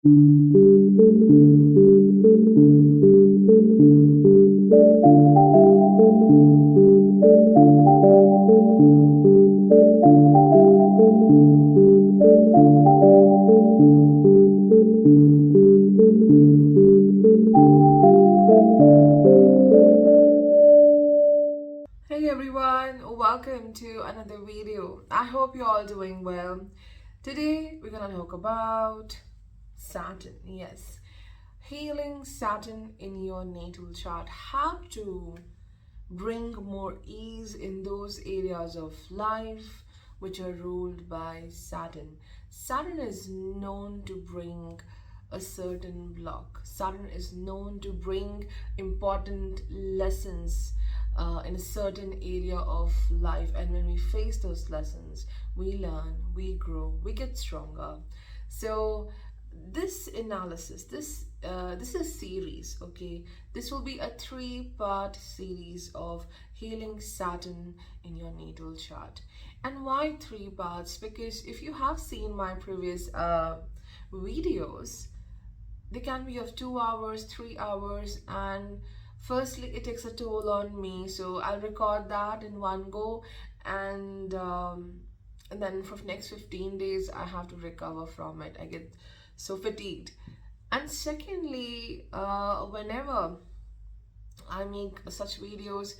Hey everyone, welcome to another video. I hope you're all doing well. Today we're gonna talk about Saturn. Yes, healing Saturn in your natal chart. How to bring more ease in those areas of life which are ruled by Saturn. Saturn is known to bring a certain block. Saturn is known to bring important lessons in a certain area of life, and when we face those lessons, we learn, we grow, we get stronger. So this analysis, this is series, okay? This will be a three-part series of healing Saturn in your natal chart. And why three parts? Because if you have seen my previous videos, they can be of 2 hours, 3 hours, and firstly it takes a toll on me, so I'll record that in one go, and then for next 15 days I have to recover from it. I get so fatigued. And secondly, whenever I make such videos,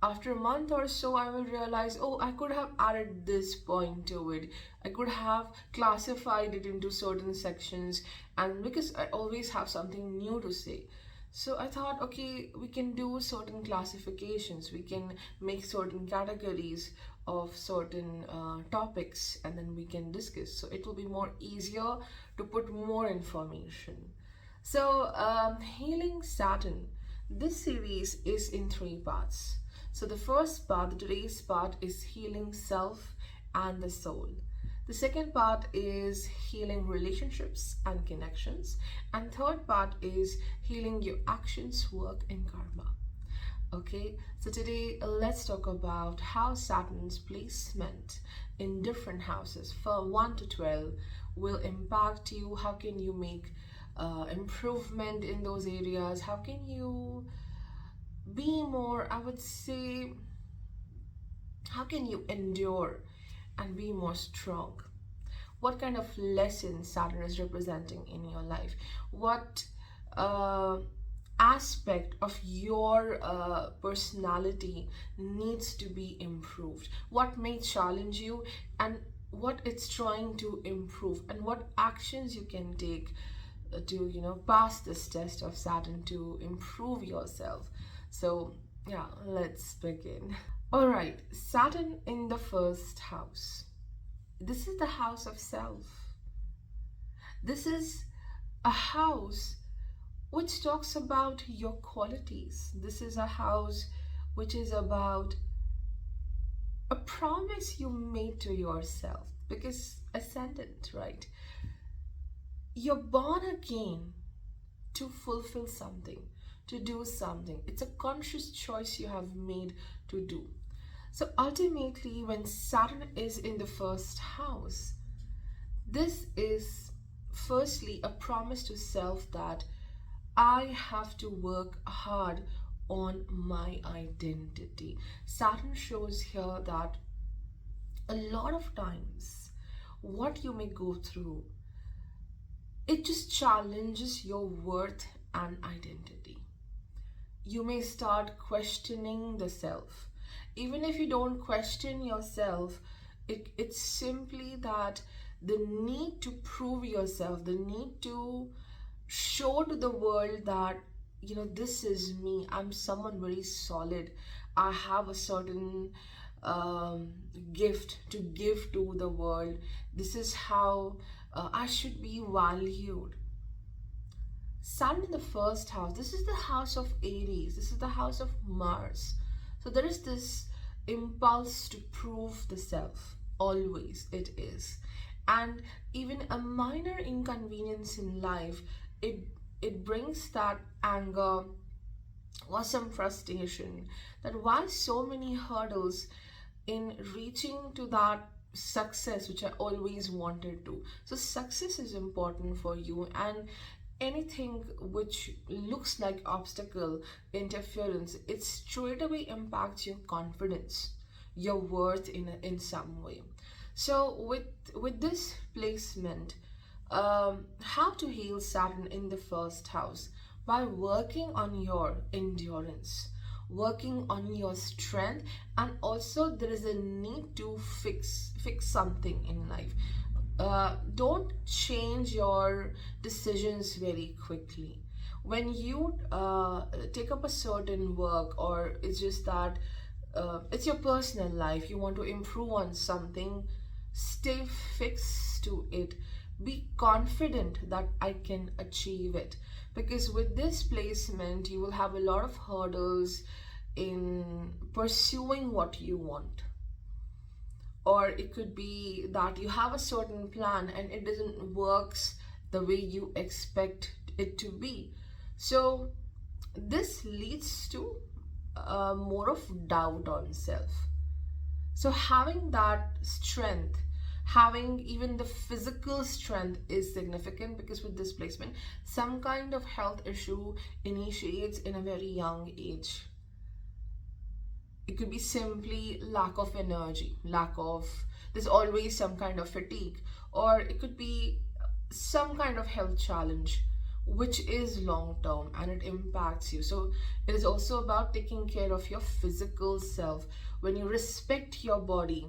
after a month or so, I will realize, oh, I could have added this point to it. I could have classified it into certain sections, and because I always have something new to say. So I thought, okay, we can do certain classifications, we can make certain categories of certain topics, and then we can discuss. So it will be more easier to put more information. So, healing Saturn. This series is in three parts. So, the first part, the today's part, is healing self and the soul. The second part is healing relationships and connections. And third part is healing your actions, work, and karma. Okay, so today let's talk about how Saturn's placement in different houses from 1 to 12 will impact you. How can you make improvement in those areas? How can you be more, I would say, how can you endure and be more strong? What kind of lesson Saturn is representing in your life? What uh, aspect of your personality needs to be improved? What may challenge you, and what it's trying to improve, and what actions you can take to pass this test of Saturn to improve yourself. So yeah, let's begin. All right, Saturn in the first house. This is the house of self. This is a house which talks about your qualities. This is a house which is about a promise you made to yourself, because ascendant, right? You're born again to fulfill something, to do something. It's a conscious choice you have made to do. So ultimately, when Saturn is in the first house, this is firstly a promise to self that I have to work hard on my identity. Saturn shows here that a lot of times what you may go through, it just challenges your worth and identity. You may start questioning the self. Even if you don't question yourself, it's simply that the need to prove yourself, the need to show to the world that, this is me, I'm someone very solid, I have a certain gift to give to the world, this is how I should be valued. Sun in the first house, this is the house of Aries, this is the house of Mars. So there is this impulse to prove the self, always it is. And even a minor inconvenience in life, it brings that anger or some frustration, that why so many hurdles in reaching to that success which I always wanted to. So success is important for you, and anything which looks like obstacle, interference, it straight away impacts your confidence, your worth in some way. So with this placement, how to heal Saturn in the first house? By working on your endurance, working on your strength, and also there is a need to fix something in life. Don't change your decisions very quickly. When you take up a certain work, or it's just that it's your personal life, you want to improve on something, stay fixed to it. Be confident that I can achieve it. Because with this placement, you will have a lot of hurdles in pursuing what you want. Or it could be that you have a certain plan and it doesn't works the way you expect it to be. So this leads to more of doubt on self. So having that strength, having even the physical strength is significant, because with displacement, some kind of health issue initiates in a very young age. It could be simply lack of energy, there's always some kind of fatigue, or it could be some kind of health challenge which is long term and it impacts you. So it is also about taking care of your physical self. When you respect your body,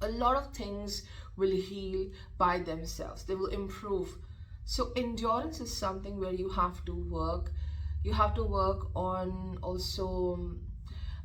a lot of things will heal by themselves, they will improve. So endurance is something where you have to work. You have to work on also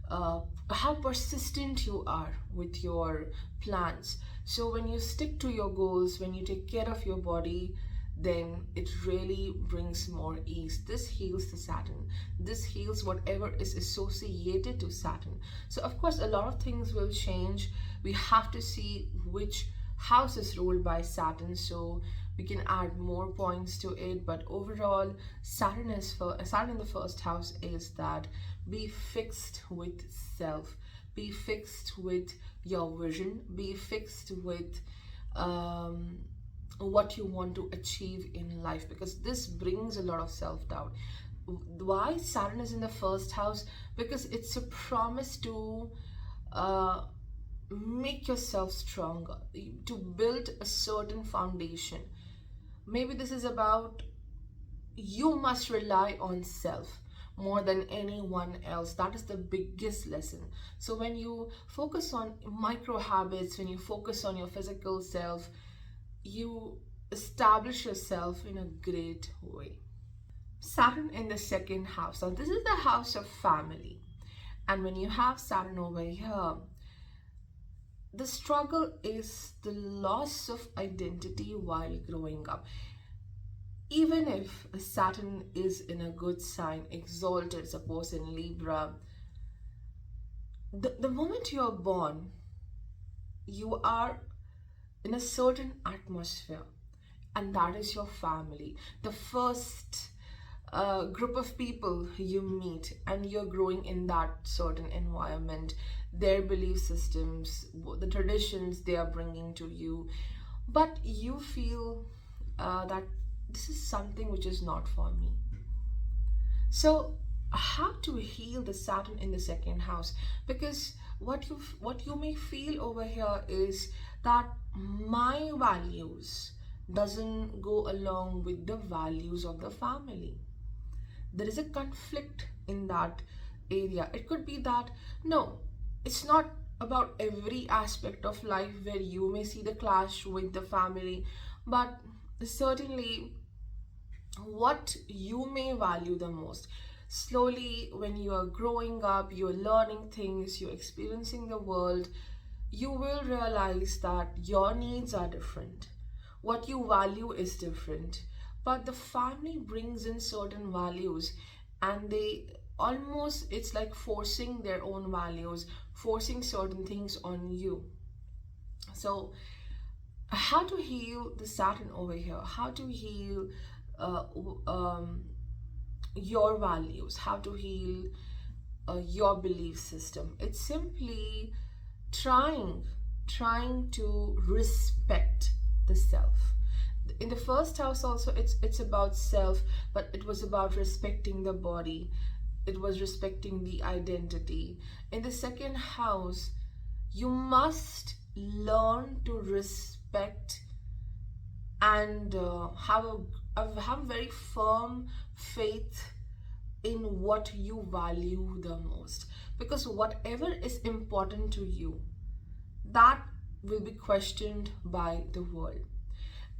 how persistent you are with your plans. So when you stick to your goals, when you take care of your body, then it really brings more ease. This heals the Saturn. This heals whatever is associated to Saturn. So of course, a lot of things will change. We have to see which house is ruled by Saturn, so we can add more points to it. But overall, Saturn in the first house is that be fixed with self, be fixed with your vision, be fixed with what you want to achieve in life, because this brings a lot of self-doubt. Why Saturn is in the first house? Because it's a promise to make yourself stronger, to build a certain foundation. Maybe this is about you must rely on self more than anyone else. That is the biggest lesson. So when you focus on micro habits, when you focus on your physical self, you establish yourself in a great way. Saturn in the second house. Now, this is the house of family. And when you have Saturn over here, the struggle is the loss of identity while growing up. Even if Saturn is in a good sign, exalted, suppose in Libra, the moment you are born, you are in a certain atmosphere, and that is your family. The first group of people you meet, and you're growing in that certain environment, their belief systems, the traditions they are bringing to you, but you feel that this is something which is not for me. So how to heal the Saturn in the second house? Because what you may feel over here is that my values doesn't go along with the values of the family. There is a conflict in that area. It could be that no, it's not about every aspect of life where you may see the clash with the family, but certainly what you may value the most. Slowly, when you are growing up, you're learning things, you're experiencing the world, you will realize that your needs are different. What you value is different. But the family brings in certain values, and they almost, it's like forcing their own values, forcing certain things on you. So, how to heal the Saturn over here? How to heal uh, your values? How to heal your belief system? It's simply trying trying to respect the self. In the first house also, it's about self, but it was about respecting the body, it was respecting the identity. In the second house, you must learn to respect and have a very firm faith in what you value the most, because whatever is important to you, that will be questioned by the world.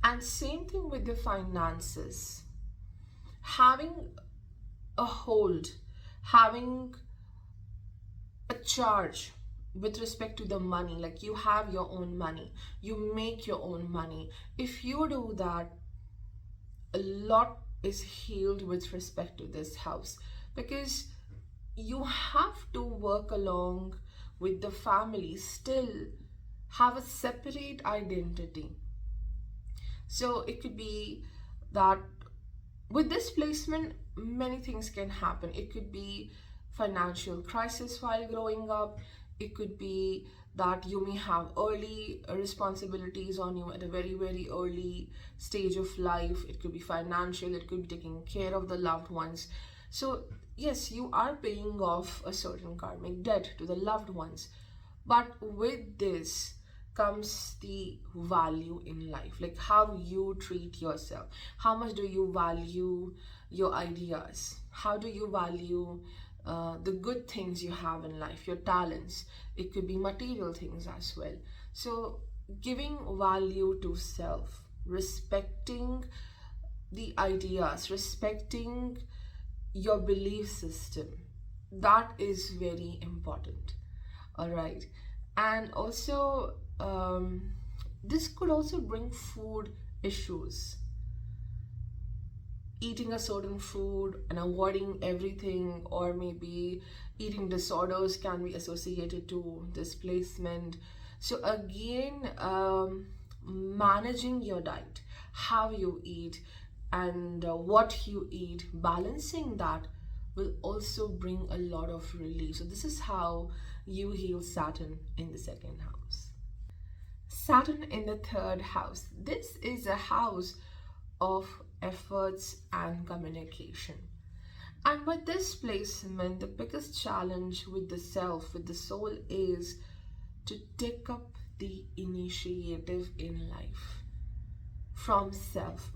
And same thing with the finances. Having a hold, having a charge with respect to the money, like you have your own money, you make your own money. If you do that, a lot is healed with respect to this house, because you have to work along with the family, still have a separate identity. So it could be that with this placement, many things can happen. It could be financial crisis while growing up. It could be that you may have early responsibilities on you at a very, very early stage of life. It could be financial, it could be taking care of the loved ones. So, yes, you are paying off a certain karmic debt to the loved ones. But with this comes the value in life, like how you treat yourself. How much do you value your ideas? How do you value the good things you have in life, your talents? It could be material things as well. So, giving value to self, respecting the ideas, respecting your belief system, that is very important. All right. And also, this could also bring food issues. Eating a certain food and avoiding everything, or maybe eating disorders can be associated to displacement. So, again, managing your diet, how you eat, and what you eat, balancing that will also bring a lot of relief. So, this is how you heal Saturn in the second house. Saturn in the third house. This is a house of efforts and communication. And with this placement, the biggest challenge with the self, with the soul, is to take up the initiative in life from self.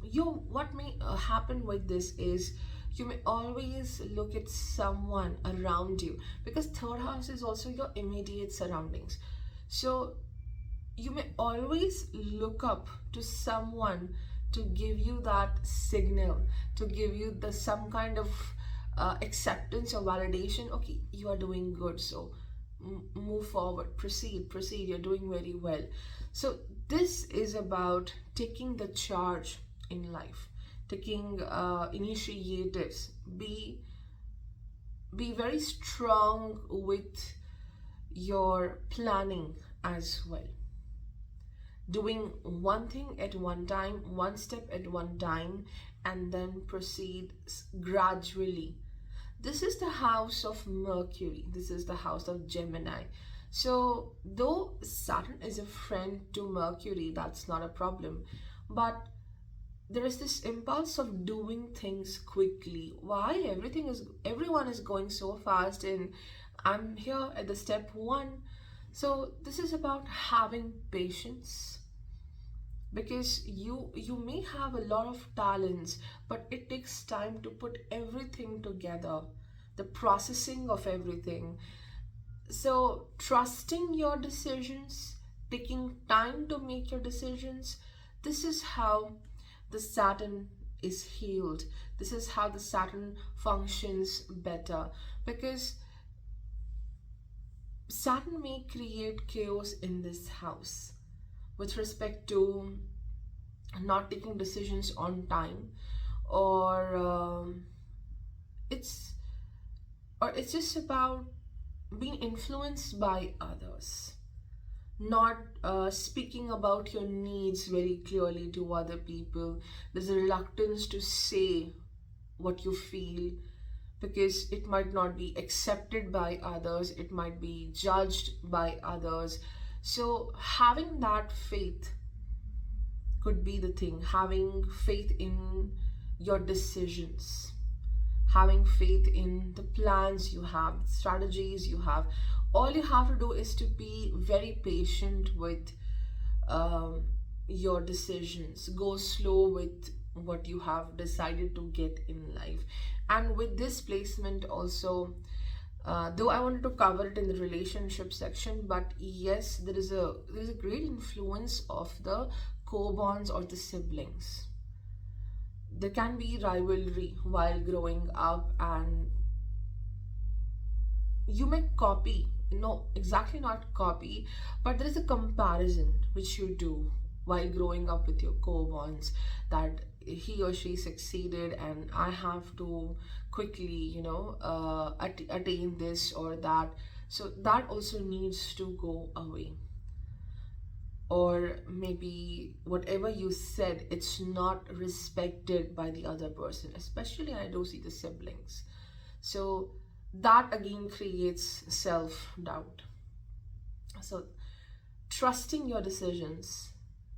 What may happen with this is you may always look at someone around you, because third house is also your immediate surroundings. So you may always look up to someone to give you that signal, to give you the some kind of acceptance or validation. Okay, you are doing good, so move forward, proceed, you're doing very well. So this is about taking the charge in life, taking initiatives. Be very strong with your planning as well, doing one thing at one time, one step at one time, and then proceed gradually. This is the house of Mercury, this is the house of Gemini. So, though Saturn is a friend to Mercury, that's not a problem, but there is this impulse of doing things quickly. Why everyone is going so fast, and I'm here at the step one. So this is about having patience, because you may have a lot of talents, but it takes time to put everything together, the processing of everything. So trusting your decisions, taking time to make your decisions, this is how the Saturn is healed. This is how the Saturn functions better, because Saturn may create chaos in this house with respect to not taking decisions on time, or it's it's just about being influenced by others, not speaking about your needs very clearly to other people. There's a reluctance to say what you feel, because it might not be accepted by others, it might be judged by others. So having that faith could be the thing, having faith in your decisions, having faith in the plans you have, strategies you have. All you have to do is to be very patient with um, your decisions. Go slow with what you have decided to get in life. And with this placement also, though I wanted to cover it in the relationship section, but yes, there is a great influence of the co-bonds or the siblings. There can be rivalry while growing up, and you may copy, no, exactly not copy, but there is a comparison which you do while growing up with your co-bonds, that he or she succeeded and I have to quickly, attain this or that. So that also needs to go away. Or maybe whatever you said, it's not respected by the other person, especially I do see the siblings. So that again creates self doubt. So trusting your decisions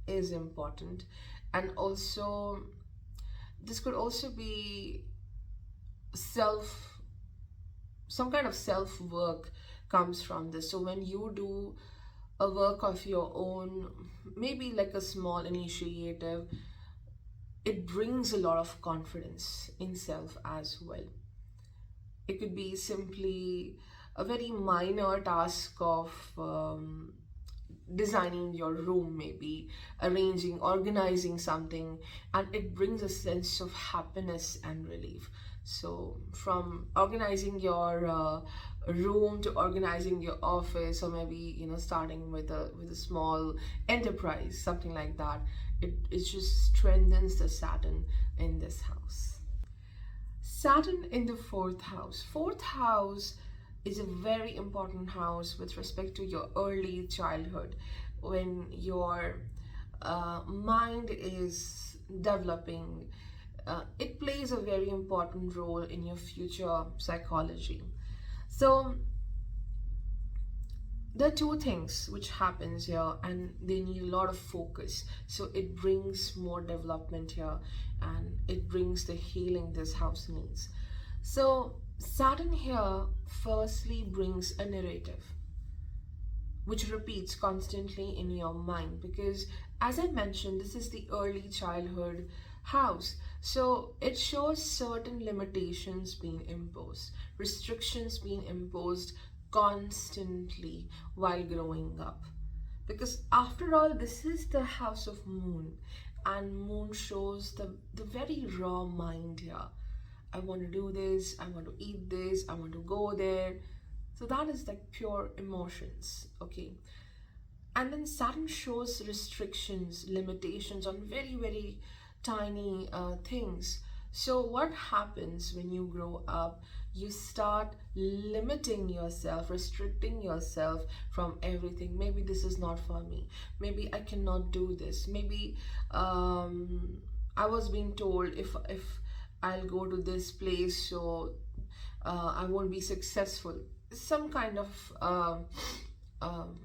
is important. And also, this could also be self, some kind of self work comes from this. So when you do a work of your own, maybe like a small initiative, it brings a lot of confidence in self as well. It could be simply a very minor task of designing your room, maybe arranging, organizing something, and it brings a sense of happiness and relief. So, from organizing your room to organizing your office, or maybe starting with a small enterprise, something like that, it just strengthens the Saturn in this house. Saturn in the fourth house. Fourth house is a very important house with respect to your early childhood, when your mind is developing. It plays a very important role in your future psychology. So there are two things which happens here, and they need a lot of focus. So it brings more development here, and it brings the healing this house needs. So Saturn here firstly brings a narrative which repeats constantly in your mind, because as I mentioned, this is the early childhood house. So it shows certain limitations being imposed, restrictions being imposed constantly while growing up. Because after all, this is the house of moon, and moon shows the very raw mind here. I want to do this, I want to eat this, I want to go there. So that is like pure emotions, okay? And then Saturn shows restrictions, limitations on very, very tiny things. So what happens when you grow up? You start limiting yourself, restricting yourself from everything. Maybe this is not for me. Maybe I cannot do this. Maybe I was being told if I'll go to this place, so I won't be successful. Some kind of um,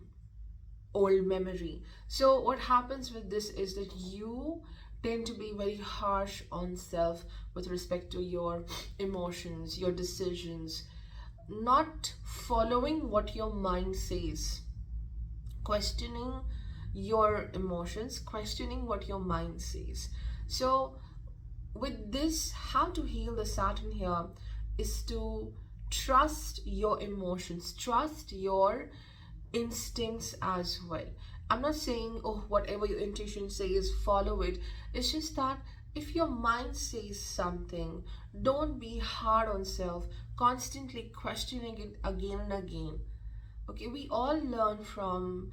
old memory. So what happens with this is that you tend to be very harsh on self with respect to your emotions, your decisions, not following what your mind says, questioning your emotions, questioning what your mind says. So with this, how to heal the Saturn here is to trust your emotions, trust your instincts as well. I'm not saying, oh, whatever your intuition says, follow it. It's just that if your mind says something, don't be hard on self, constantly questioning it again and again. Okay, we all learn from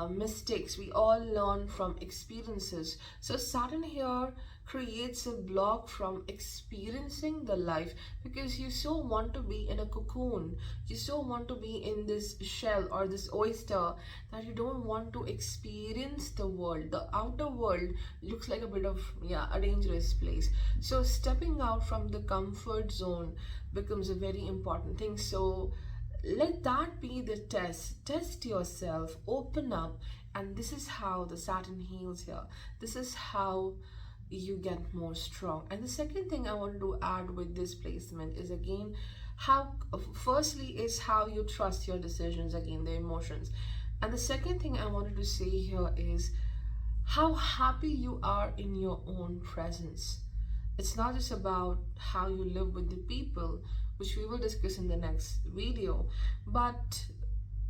mistakes, we all learn from experiences. So Saturn here creates a block from experiencing the life, because you so want to be in a cocoon, you so want to be in this shell or this oyster, that you don't want to experience the world. The outer world looks like a bit of, yeah, a dangerous place. So stepping out from the comfort zone becomes a very important thing. So let that be the test yourself, open up. And this is how the Saturn heals here. This is how you get more strong. And the second thing I want to add with this placement is, again, how firstly is how you trust your decisions, again the emotions. And the second thing I wanted to say here is how happy you are in your own presence. It's not just about how you live with the people, which we will discuss in the next video, but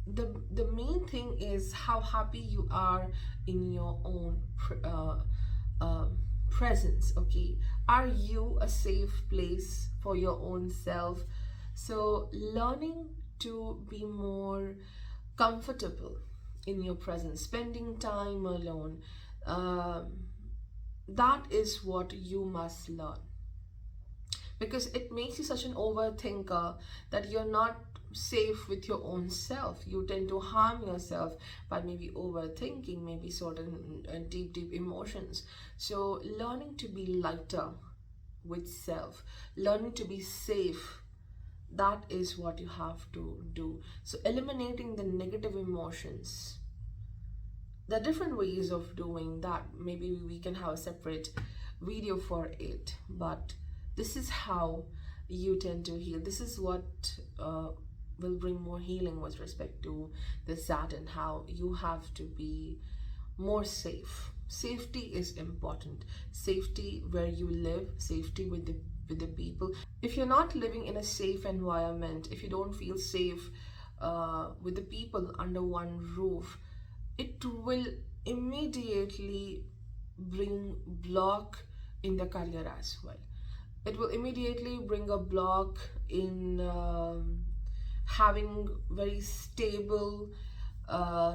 the main thing is how happy you are in your own uh, presence. Okay, are you a safe place for your own self? So learning to be more comfortable in your presence, spending time alone, um, that is what you must learn, because it makes you such an overthinker that you're not safe with your own self. You tend to harm yourself by maybe overthinking, maybe certain deep emotions. So learning to be lighter with self, learning to be safe, that is what you have to do. So eliminating the negative emotions. There are different ways of doing that. Maybe we can have a separate video for it, but this is how you tend to heal. This is what will bring more healing with respect to the Saturn, how you have to be more safe. Safety is important. Safety where you live, safety with the people. If you're not living in a safe environment, if you don't feel safe with the people under one roof, it will immediately bring block in the career as well. It will immediately bring a block in having very stable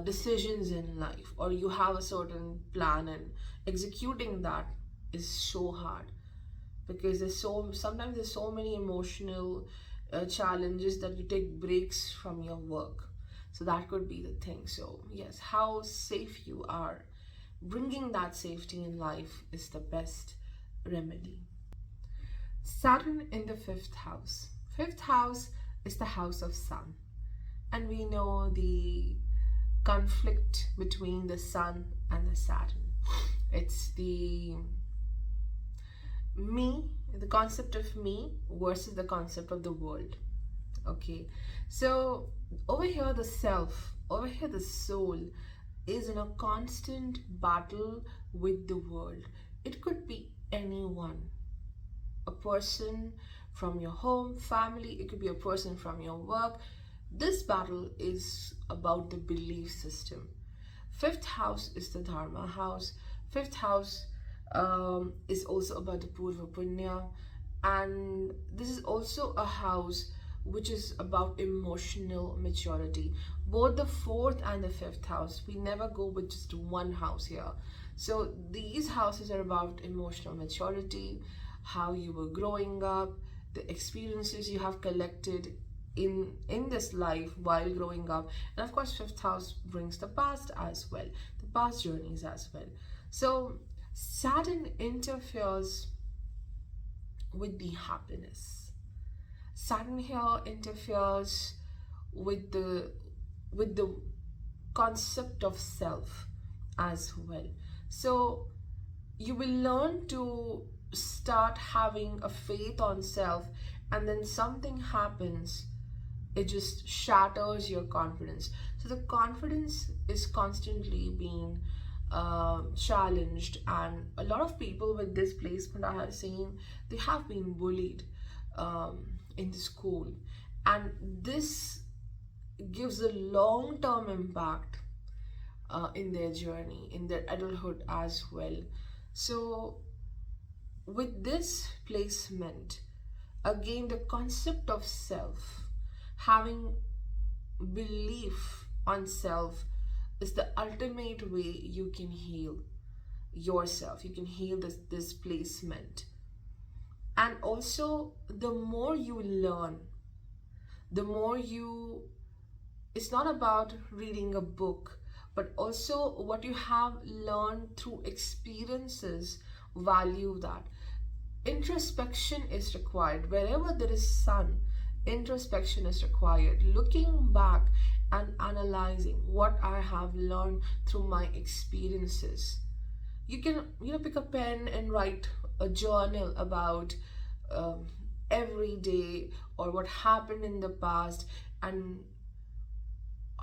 decisions in life, or you have a certain plan and executing that is so hard, because sometimes there's so many emotional challenges that you take breaks from your work. So that could be the thing. So yes, how safe you are, bringing that safety in life is the best remedy. Saturn in the fifth house. Fifth house is the house of sun, and we know the conflict between the sun and the Saturn. It's the concept of me versus the concept of the world. Okay, so over here the self, over here the soul is in a constant battle with the world. It could be anyone, a person from your home, family, it could be a person from your work. This battle is about the belief system. Fifth house is the Dharma house. Fifth house is also about the Purva Punya, and this is also a house which is about emotional maturity. Both the fourth and the fifth house, we never go with just one house here. So these houses are about emotional maturity, how you were growing up, the experiences you have collected in this life while growing up. And of course, fifth house brings the past as well, the past journeys as well. So Saturn interferes with the happiness. Saturn here interferes with the concept of self as well. So you will learn to start having a faith on self, and then something happens, it just shatters your confidence. So the confidence is constantly being challenged, and a lot of people with this placement I have seen, they have been bullied in the school, and this gives a long-term impact in their journey, in their adulthood as well. So with this placement, again, the concept of self, having belief on self, is the ultimate way you can heal yourself. You can heal this placement. And also, the more you learn, the more you, it's not about reading a book, but also what you have learned through experiences, value that. Introspection is required. Wherever there is sun, Introspection is required, looking back and analyzing what I have learned through my experiences. You can, pick a pen and write a journal about um, every day or what happened in the past, and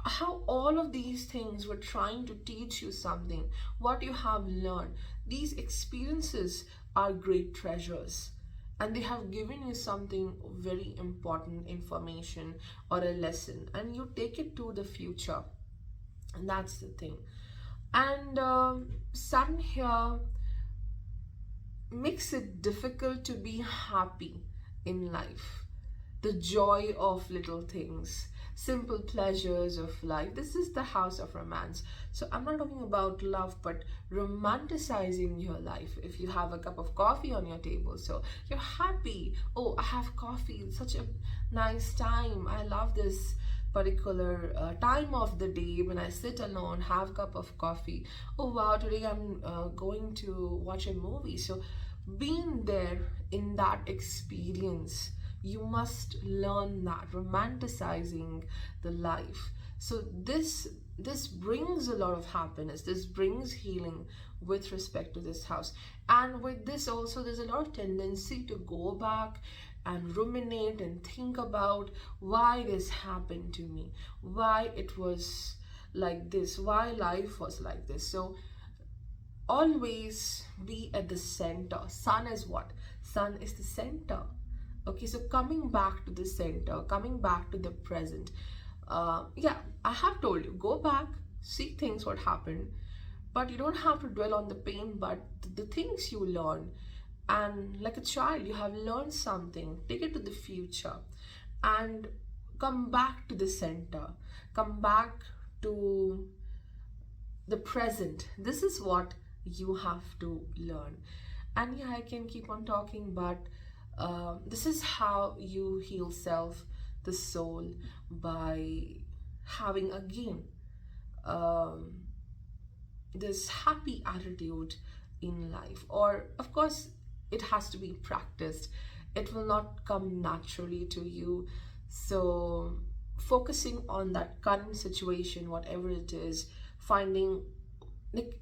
how all of these things were trying to teach you something, what you have learned. These experiences are great treasures, and they have given you something very important information or a lesson, and you take it to the future. And that's the thing. And Saturn here makes it difficult to be happy in life. The joy of little things, simple pleasures of life. This is the house of romance. So I'm not talking about love, but romanticizing your life. If you have a cup of coffee on your table, so you're happy. Oh, I have coffee. It's such a nice time. I love this particular time of the day when I sit alone, have a cup of coffee. Oh wow, today I'm going to watch a movie. So being there in that experience, you must learn that, romanticizing the life. So this brings a lot of happiness, this brings healing with respect to this house. And with this also, there's a lot of tendency to go back and ruminate and think about why this happened to me, why it was like this, why life was like this. So always be at the center. Sun is what? Sun is the center. Okay, so coming back to the center, coming back to the present. Yeah, I have told you, go back, see things what happened, but you don't have to dwell on the pain, but the things you learn. And like a child, you have learned something, take it to the future and come back to the center, come back to the present. This is what you have to learn. And yeah, I can keep on talking, but this is how you heal self, the soul, by having again um, this happy attitude in life. Or of course, it has to be practiced, it will not come naturally to you. So focusing on that current situation, whatever it is, finding like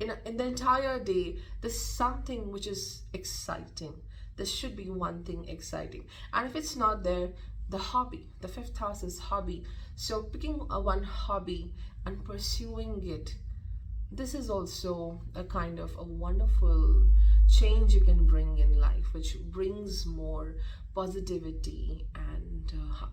in the entire day there's something which is exciting. There should be one thing exciting, and if it's not there, the hobby, the fifth house is hobby. So picking a one hobby and pursuing it, this is also a kind of a wonderful change you can bring in life, which brings more positivity, and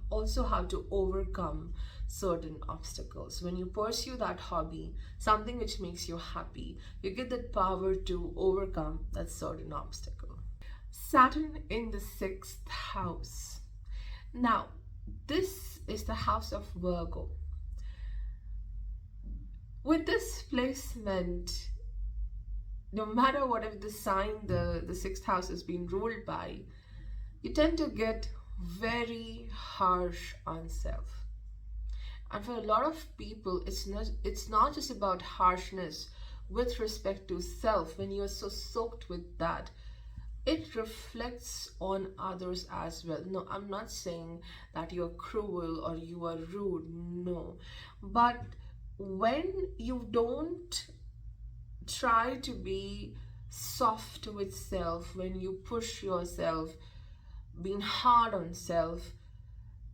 also how to overcome certain obstacles. When you pursue that hobby, something which makes you happy, you get that power to overcome that certain obstacle. Saturn in the sixth house. Now, this is the house of Virgo. With this placement, no matter whatever the sign the sixth house has been ruled by, you tend to get very harsh on self. And for a lot of people, it's not just about harshness with respect to self. When you are so soaked with that, it reflects on others as well. No, I'm not saying that you're cruel or you are rude, no. But when you don't try to be soft with self, when you push yourself, being hard on self,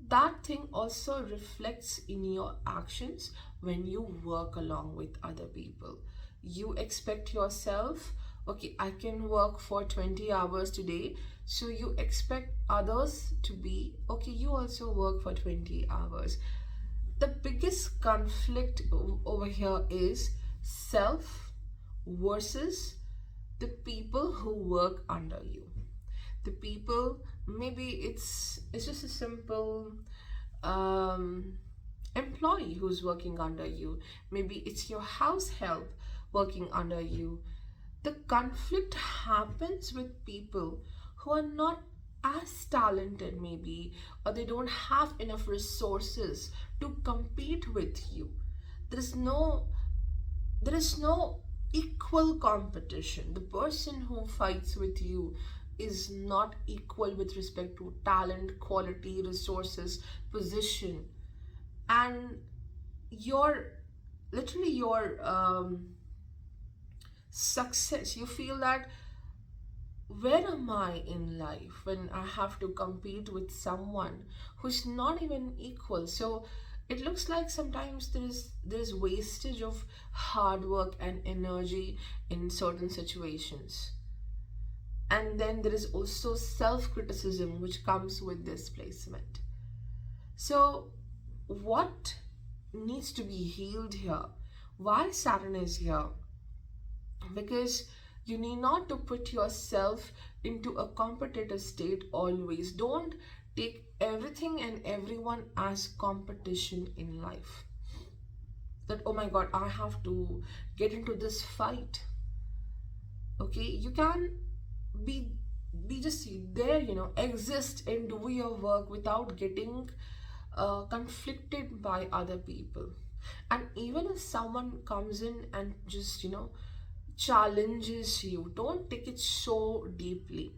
that thing also reflects in your actions when you work along with other people. You expect yourself, okay, I can work for 20 hours today, so you expect others to be, okay, you also work for 20 hours. The biggest conflict over here is self versus the people who work under you. The people, maybe it's just a simple employee who's working under you. Maybe it's your house help working under you. The conflict happens with people who are not as talented, maybe, or they don't have enough resources to compete with you. There is no there is no equal competition. The person who fights with you is not equal with respect to talent, quality, resources, position, and your literally your success. You feel that where am I in life when I have to compete with someone who's not even equal? So it looks like sometimes there is wastage of hard work and energy in certain situations. And then there is also self-criticism which comes with this placement. So what needs to be healed here? Why Saturn is here? Because you need not to put yourself into a competitive state always. Don't take everything and everyone as competition in life, that oh my god, I have to get into this fight. Okay, you can be just there, exist and do your work without getting conflicted by other people. And even if someone comes in and just challenges you, don't take it so deeply.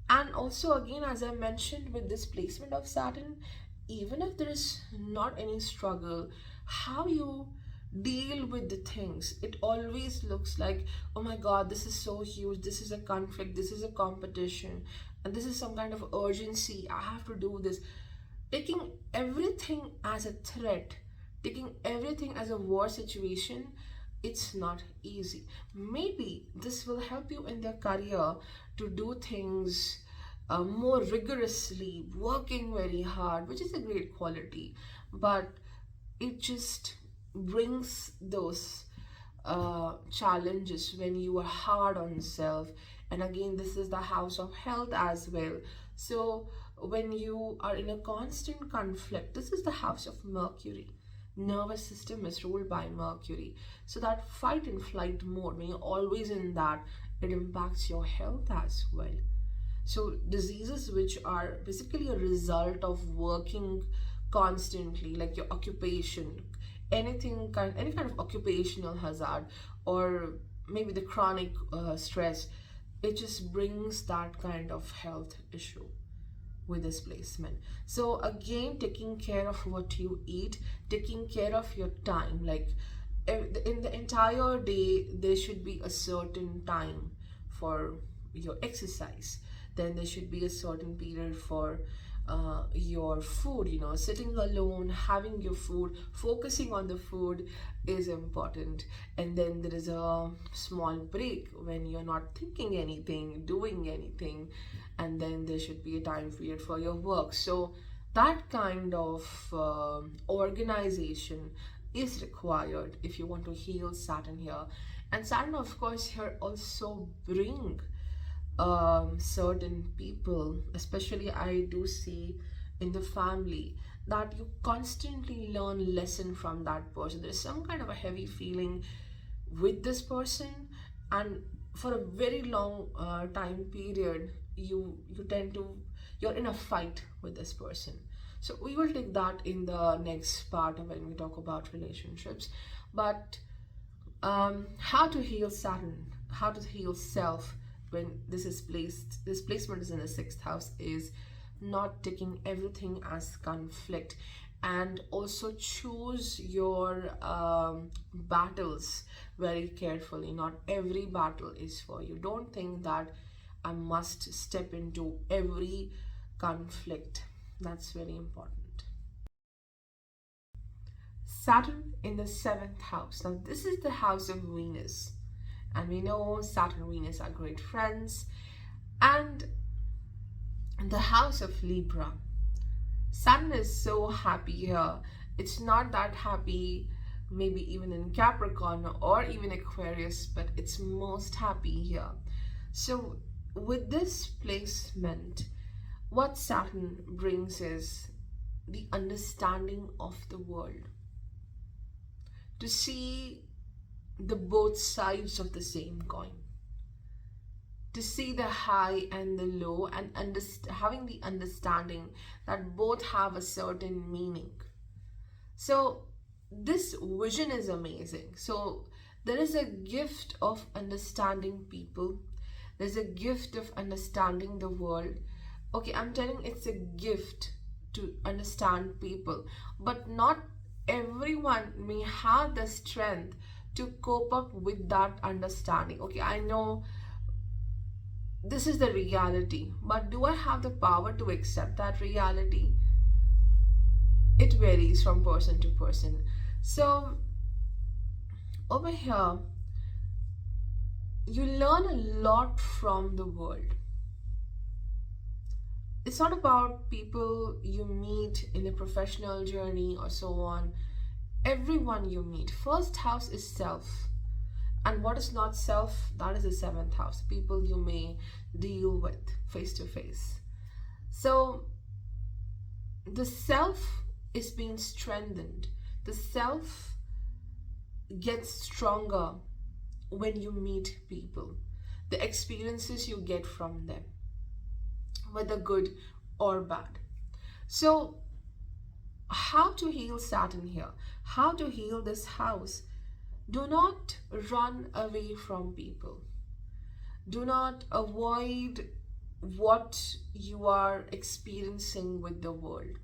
And also, again, as I mentioned, with this placement of Saturn, even if there is not any struggle, how you deal with the things, it always looks like, oh my god, this is so huge, this is a conflict, this is a competition, and this is some kind of urgency. I have to do this. Taking everything as a threat, taking everything as a war situation, it's not easy. Maybe this will help you in their career to do things more rigorously, working very hard, which is a great quality, but it just brings those challenges when you are hard on yourself. And again, this is the house of health as well. So when you are in a constant conflict, this is the house of Mercury. Nervous system is ruled by Mercury. So that fight and flight mode, when you're always in that, it impacts your health as well. So diseases which are basically a result of working constantly, like your occupation, any kind of occupational hazard, or maybe the chronic stress, it just brings that kind of health issue with this placement. So again, taking care of what you eat, taking care of your time, like in the entire day there should be a certain time for your exercise, then there should be a certain period for your food. Sitting alone, having your food, focusing on the food is important. And then there is a small break when you're not thinking anything, doing anything, and then there should be a time period for your work. So that kind of organization is required if you want to heal Saturn here. And Saturn, of course, here also bring certain people, especially I do see in the family, that you constantly learn lesson from that person. There's some kind of a heavy feeling with this person, and for a very long time period, you tend to, you're in a fight with this person. So we will take that in the next part of when we talk about relationships. But how to heal Saturn, how to heal self when this placement is in the sixth house, is not taking everything as conflict, and also choose your battles very carefully. Not every battle is for you. Don't think that I must step into every conflict. That's very important. Saturn in the seventh house. Now, this is the house of Venus. And we know Saturn and Venus are great friends. And the house of Libra. Saturn is so happy here. It's not that happy, maybe even in Capricorn or even Aquarius, but it's most happy here. So, with this placement, what Saturn brings is the understanding of the world, to see the both sides of the same coin, to see the high and the low, and having the understanding that both have a certain meaning. So this vision is amazing. So there is a gift of understanding people. There's a gift of understanding the world. Okay, I'm telling it's a gift to understand people, but not everyone may have the strength to cope up with that understanding. Okay, I know this is the reality, but do I have the power to accept that reality? It varies from person to person. So, over here, you learn a lot from the world. It's not about people you meet in a professional journey or so on. Everyone you meet. First house is self. And what is not self, that is the seventh house. People you may deal with face to face. So the self is being strengthened. The self gets stronger when you meet people. The experiences you get from them, whether good or bad. So, how to heal Saturn here? How to heal this house? Do not run away from people. Do not avoid what you are experiencing with the world.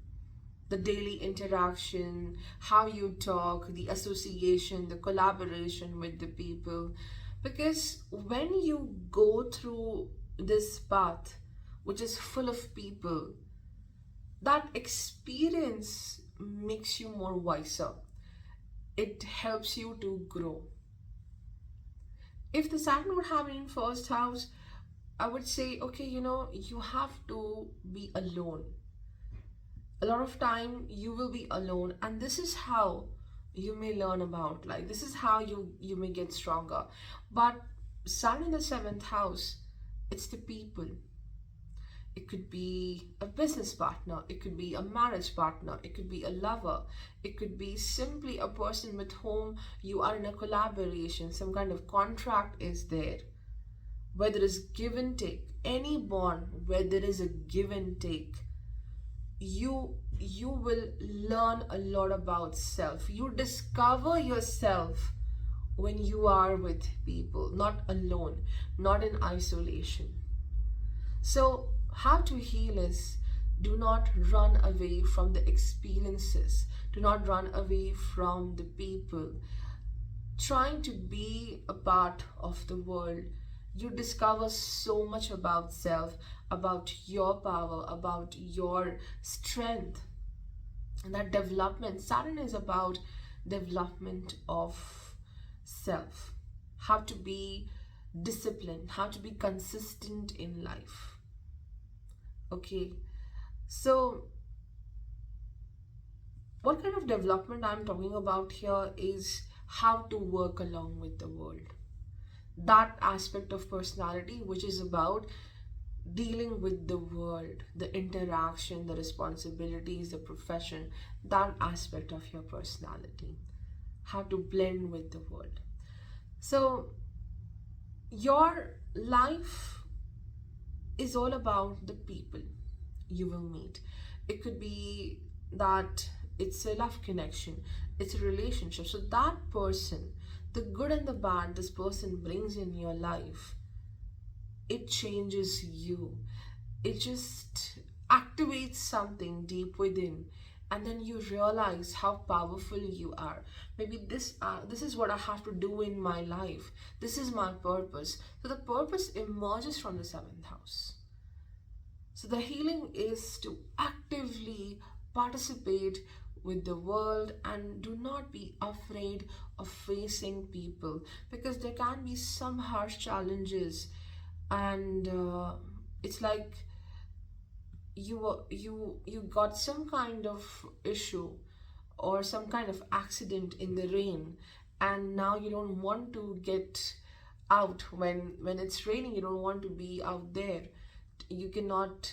The daily interaction, how you talk, the association, the collaboration with the people. Because when you go through this path, which is full of people, that experience makes you more wiser. It helps you to grow. If the Saturn would have been in first house, I would say, okay, you have to be alone. A lot of time you will be alone, and this is how you may learn about life. This is how you may get stronger. But Sun in the seventh house, it's the people. It could be a business partner, it could be a marriage partner, it could be a lover, it could be simply a person with whom you are in a collaboration, some kind of contract is there. Where there is give and take, any bond where there is a give and take, you will learn a lot about self. You discover yourself when you are with people, not alone, not in isolation. So, how to heal is, do not run away from the experiences, do not run away from the people. Trying to be a part of the world, you discover so much about self, about your power, about your strength. And that development, Saturn is about development of self, how to be disciplined, how to be consistent in life. Okay, so what kind of development I'm talking about here is how to work along with the world. That aspect of personality, which is about dealing with the world, the interaction, the responsibilities, the profession, that aspect of your personality, how to blend with the world. So, your life is all about the people you will meet. It could be that it's a love connection, it's a relationship. So, that person, the good and the bad this person brings in your life, it changes you. It just activates something deep within, and then you realize how powerful you are. Maybe this is what I have to do in my life. This is my purpose. So the purpose emerges from the seventh house. So the healing is to actively participate with the world, and do not be afraid of facing people, because there can be some harsh challenges, and it's like you got some kind of issue or some kind of accident in the rain, and now you don't want to get out when it's raining. You don't want to be out there. You cannot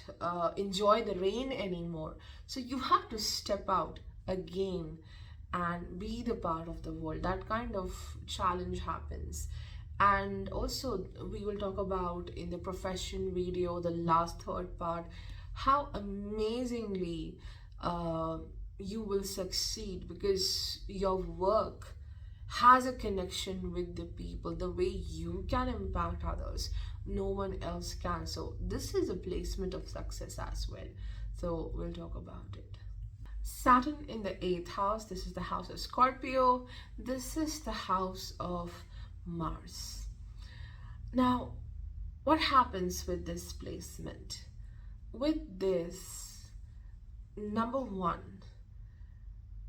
enjoy the rain anymore, so you have to step out again and be the part of the world. That kind of challenge happens. And also, we will talk about in the profession video, the last third part, how amazingly you will succeed, because your work has a connection with the people, the way you can impact others, no one else can. So this is a placement of success as well. So we'll talk about it. Saturn in the eighth house. This is the house of Scorpio. This is the house of Mars. Now, what happens with this placement? With this, number one,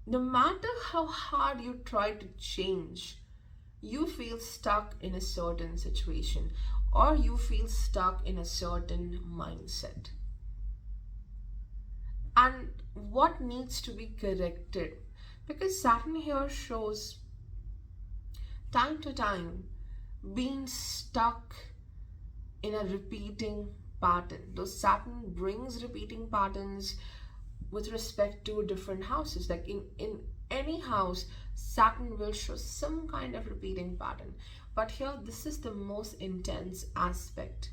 no matter how hard you try to change, you feel stuck in a certain situation or you feel stuck in a certain mindset. And what needs to be corrected? Because Saturn here shows time to time being stuck in a repeating pattern. Though Saturn brings repeating patterns with respect to different houses. Like in any house, Saturn will show some kind of repeating pattern. But here, this is the most intense aspect.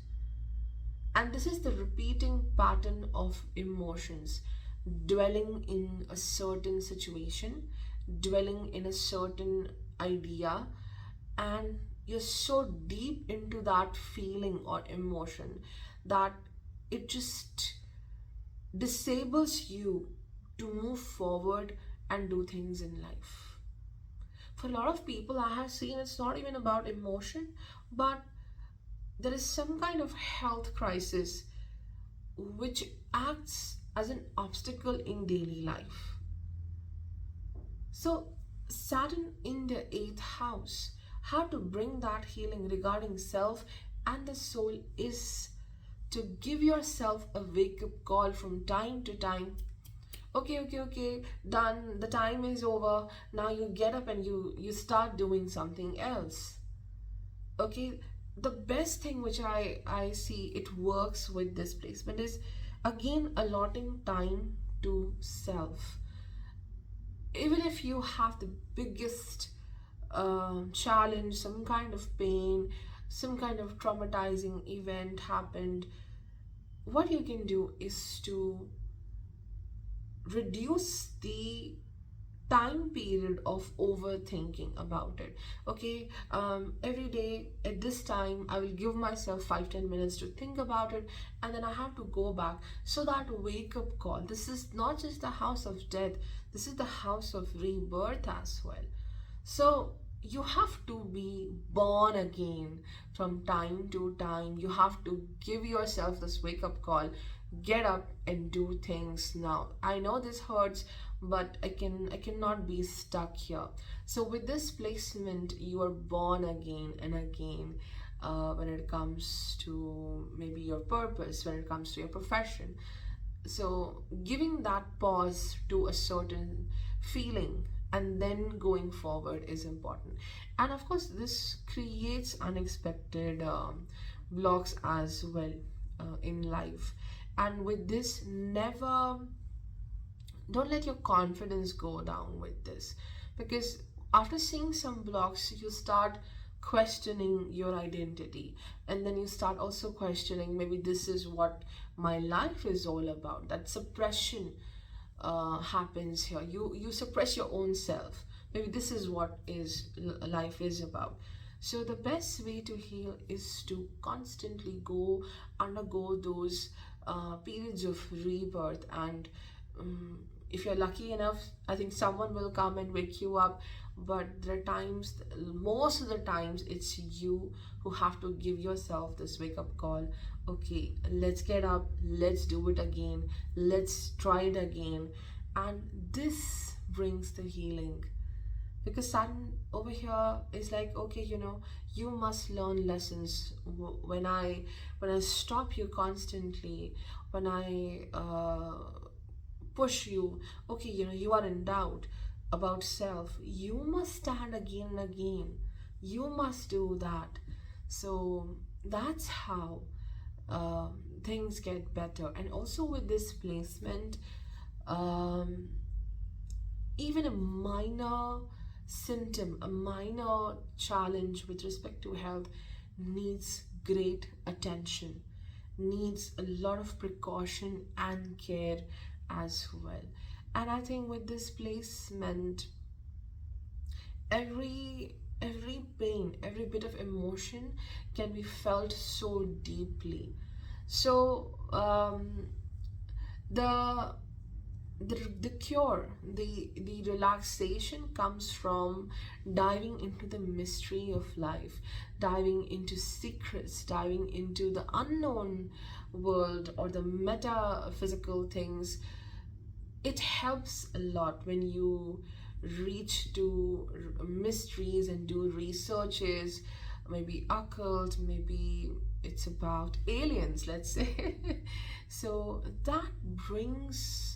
And this is the repeating pattern of emotions, dwelling in a certain situation, dwelling in a certain idea, and you're so deep into that feeling or emotion that it just disables you to move forward and do things in life. For a lot of people, I have seen it's not even about emotion, but there is some kind of health crisis which acts as an obstacle in daily life. So, Saturn in the eighth house, how to bring that healing regarding self and the soul is to give yourself a wake up call from time to time. Okay, done, the time is over. Now you get up and you start doing something else. Okay, the best thing which I see it works with this placement is again allotting time to self. Even if you have the biggest challenge, some kind of pain, some kind of traumatizing event happened, what you can do is to reduce the time period of overthinking about it. Okay, every day at this time I will give myself 5-10 minutes to think about it, and then I have to go back. So that wake up call, this is not just the house of death, this is the house of rebirth as well. So you have to be born again from time to time. You have to give yourself this wake up call. Get up and do things now. I know this hurts, but I cannot be stuck here. So with this placement, you are born again and again. When it comes to maybe your purpose, when it comes to your profession. So giving that pause to a certain feeling and then going forward is important. And of course, this creates unexpected blocks as well in life. And with this, never, don't let your confidence go down with this, because after seeing some blocks you start questioning your identity, and then you start also questioning, maybe this is what my life is all about. That suppression happens here. You suppress your own self. Maybe this is what is life is about. So the best way to heal is to constantly undergo those periods of rebirth. And if you're lucky enough, I think someone will come and wake you up. But there are times, most of the times, it's you who have to give yourself this wake up call. Okay, let's get up, let's do it again, let's try it again. And this brings the healing, because Saturn over here is like, okay, you must learn lessons. When I stop you constantly, when I push you, okay, you are in doubt about self, you must stand again and again, you must do that. So that's how things get better. And also with this placement, even a minor symptom, a minor challenge with respect to health needs great attention, needs a lot of precaution and care as well. And I think with this placement, every every pain, every bit of emotion can be felt so deeply. So the the cure, the relaxation comes from diving into the mystery of life, diving into secrets, diving into the unknown world or the metaphysical things. It helps a lot when you reach to mysteries and do researches, maybe occult, maybe it's about aliens, let's say. So that brings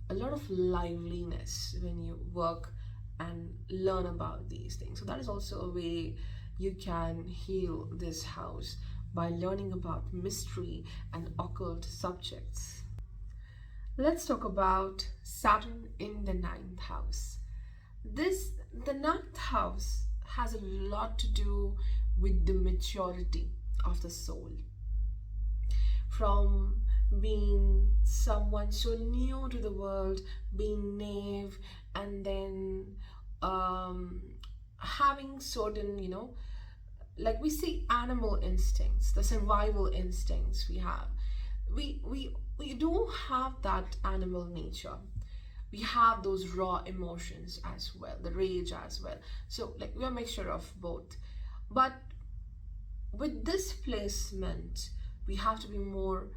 a lot of liveliness when you work and learn about these things. So that is also a way you can heal this house, by learning about mystery and occult subjects. Let's talk about Saturn in the ninth house. This The ninth house has a lot to do with the maturity of the soul. From being someone so new to the world, being naive, and then um, having certain, like we see animal instincts, the survival instincts we have. We do have that animal nature. We have those raw emotions as well, the rage as well. So like we're a mixture of both. But with this placement, we have to be more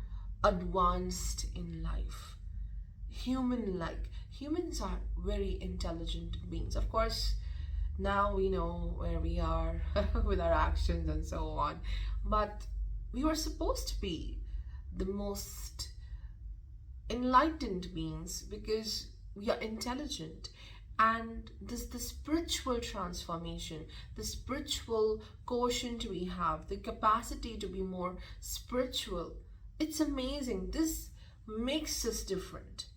advanced in life, human like. Humans are very intelligent beings. Of course, now we know where we are with our actions and so on. But we were supposed to be the most enlightened beings because we are intelligent. And this the spiritual transformation, the spiritual quotient we have, the capacity to be more spiritual, it's amazing. This makes us different.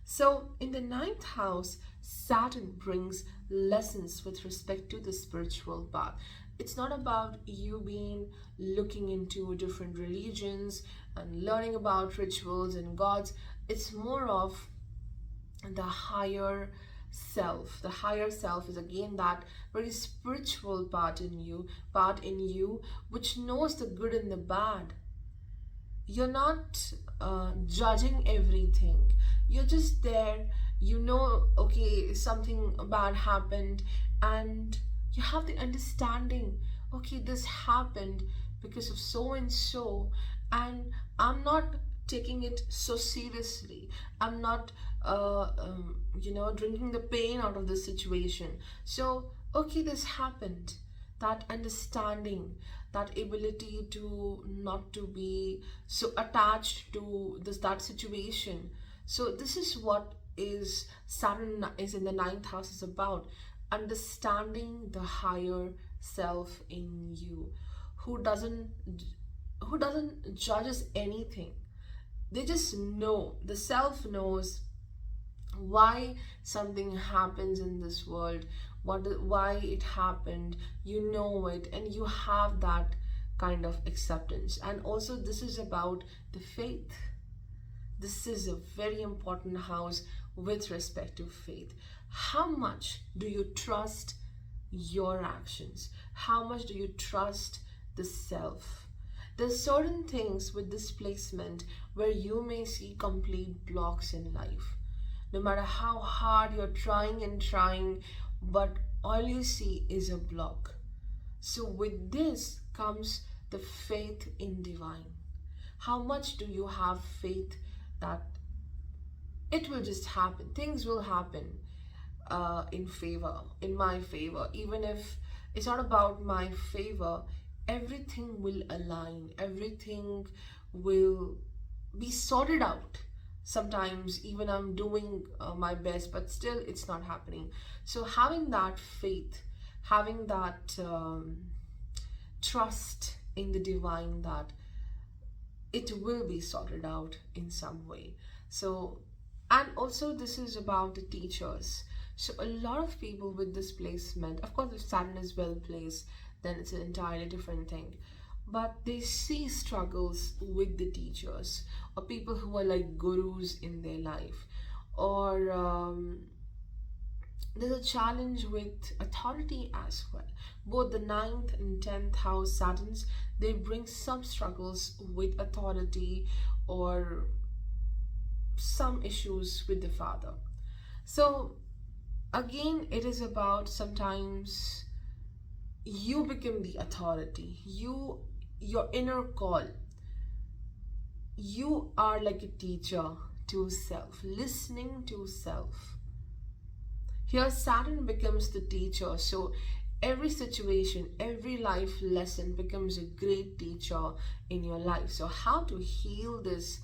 So in the ninth house, Saturn brings lessons with respect to the spiritual path. It's not about you being looking into different religions and learning about rituals and gods. It's more of the higher self. The higher self is again that very spiritual part in you which knows the good and the bad. You're not judging everything. You're just there. You know, okay, something bad happened, and you have the understanding. Okay, this happened because of so and so, and I'm not taking it so seriously. I'm not, drinking the pain out of the situation. So, okay, this happened. That understanding, that ability to not to be so attached to that situation. So this is what is Saturn is in the ninth house is about, understanding the higher self in you, who doesn't judges anything. They just know, the self knows why something happens in this world, why it happened. You know it, and you have that kind of acceptance. And also this is about the faith. This is a very important house with respect to faith. How much do you trust your actions? How much do you trust the self? There's certain things with this placement where you may see complete blocks in life. No matter how hard you're trying and trying, but all you see is a block. So with this comes the faith in divine. How much do you have faith that it will just happen? Things will happen in favor, in my favor. Even if it's not about my favor, everything will align, everything will be sorted out. Sometimes even I'm doing my best, but still it's not happening. So having that faith, having that trust in the divine, that it will be sorted out in some way. So, and also this is about the teachers. So a lot of people with this placement, of course if Saturn is well placed, then it's an entirely different thing. But they see struggles with the teachers, or people who are like gurus in their life, or There's a challenge with authority as well. Both the ninth and 10th house Saturns, they bring some struggles with authority or some issues with the father. So again, it is about sometimes you become the authority. Your inner call. You are like a teacher to self, listening to self. Here, Saturn becomes the teacher. So, every situation, every life lesson becomes a great teacher in your life. So, how to heal this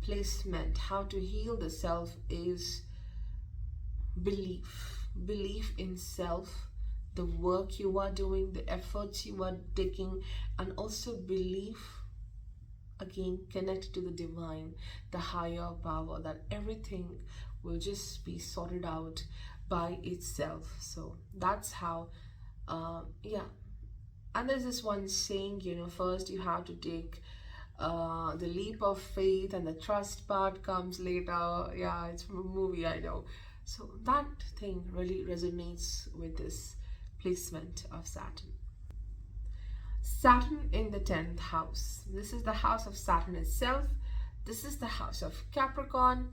placement, how to heal the self is belief in self, the work you are doing, the efforts you are taking, and also belief again connected to the divine, the higher power, that everything will just be sorted out by itself. So that's how, yeah. And there's this one saying, first you have to take the leap of faith, and the trust part comes later. Yeah, it's from a movie, I know. So that thing really resonates with this placement of Saturn. Saturn in the 10th house. This is the house of Saturn itself. This is the house of Capricorn.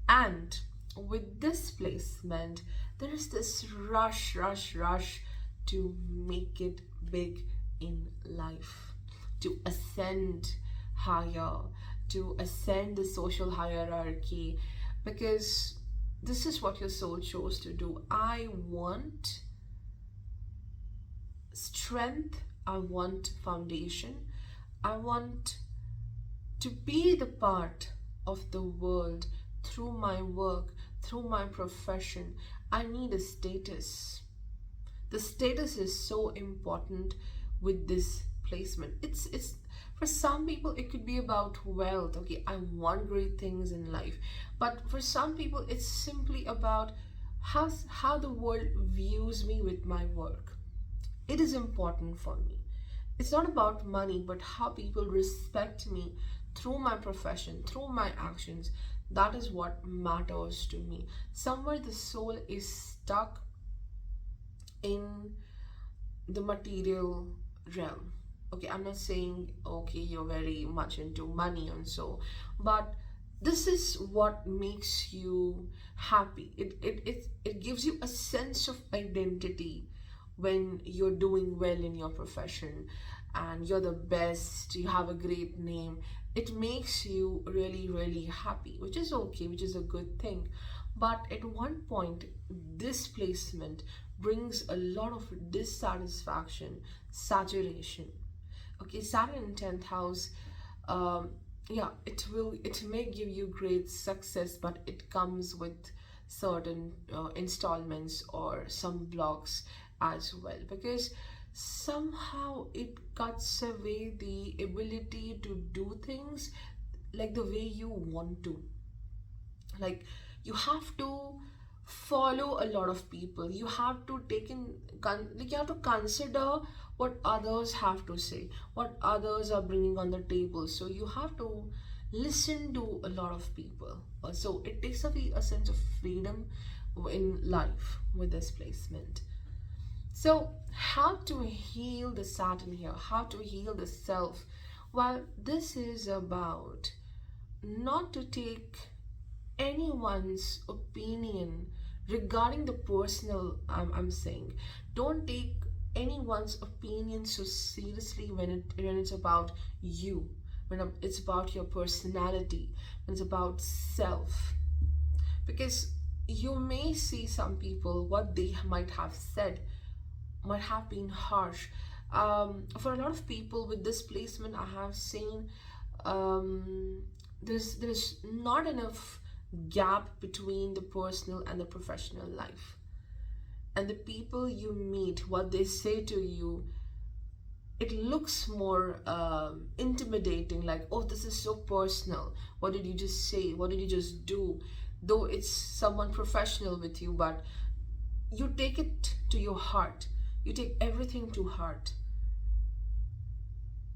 And with this placement, there is this rush to make it big in life, to ascend higher, to ascend the social hierarchy, because this is what your soul chose to do. I want strength, I want foundation, I want to be the part of the world through my work, through my profession. I need a status. The status is so important with this placement. It's for some people it could be about wealth. Okay, I want great things in life. But for some people it's simply about how the world views me with my work. It is important for me. It's not about money, but how people respect me through my profession, through my actions. That is what matters to me. Somewhere the soul is stuck in the material realm. Okay, I'm not saying, okay, you're very much into money and so, but this is what makes you happy. It gives you a sense of identity when you're doing well in your profession and you're the best, you have a great name. It makes you really happy, which is okay, which is a good thing. But at one point, this placement brings a lot of dissatisfaction, saturation. Okay, Saturn in 10th house, yeah, it may give you great success, but it comes with certain installments or some blocks as well, because somehow it cuts away the ability to do things like the way you want to. Like, you have to follow a lot of people, you have to take in like you have to consider what others have to say, what others are bringing on the table. So you have to listen to a lot of people. So it takes away a sense of freedom in life with this placement. So, how to heal the Saturn here? How to heal the self? Well, this is about not to take anyone's opinion regarding the personal. I'm saying, don't take anyone's opinion so seriously when it's about you, when it's about your personality, when it's about self, because you may see some people, what they might have said might have been harsh. For a lot of people with this placement, I have seen there's not enough gap between the personal and the professional life. And the people you meet, what they say to you, it looks more intimidating, like, oh, this is so personal. What did you just say? What did you just do? Though it's someone professional with you, but you take it to your heart. You take everything to heart.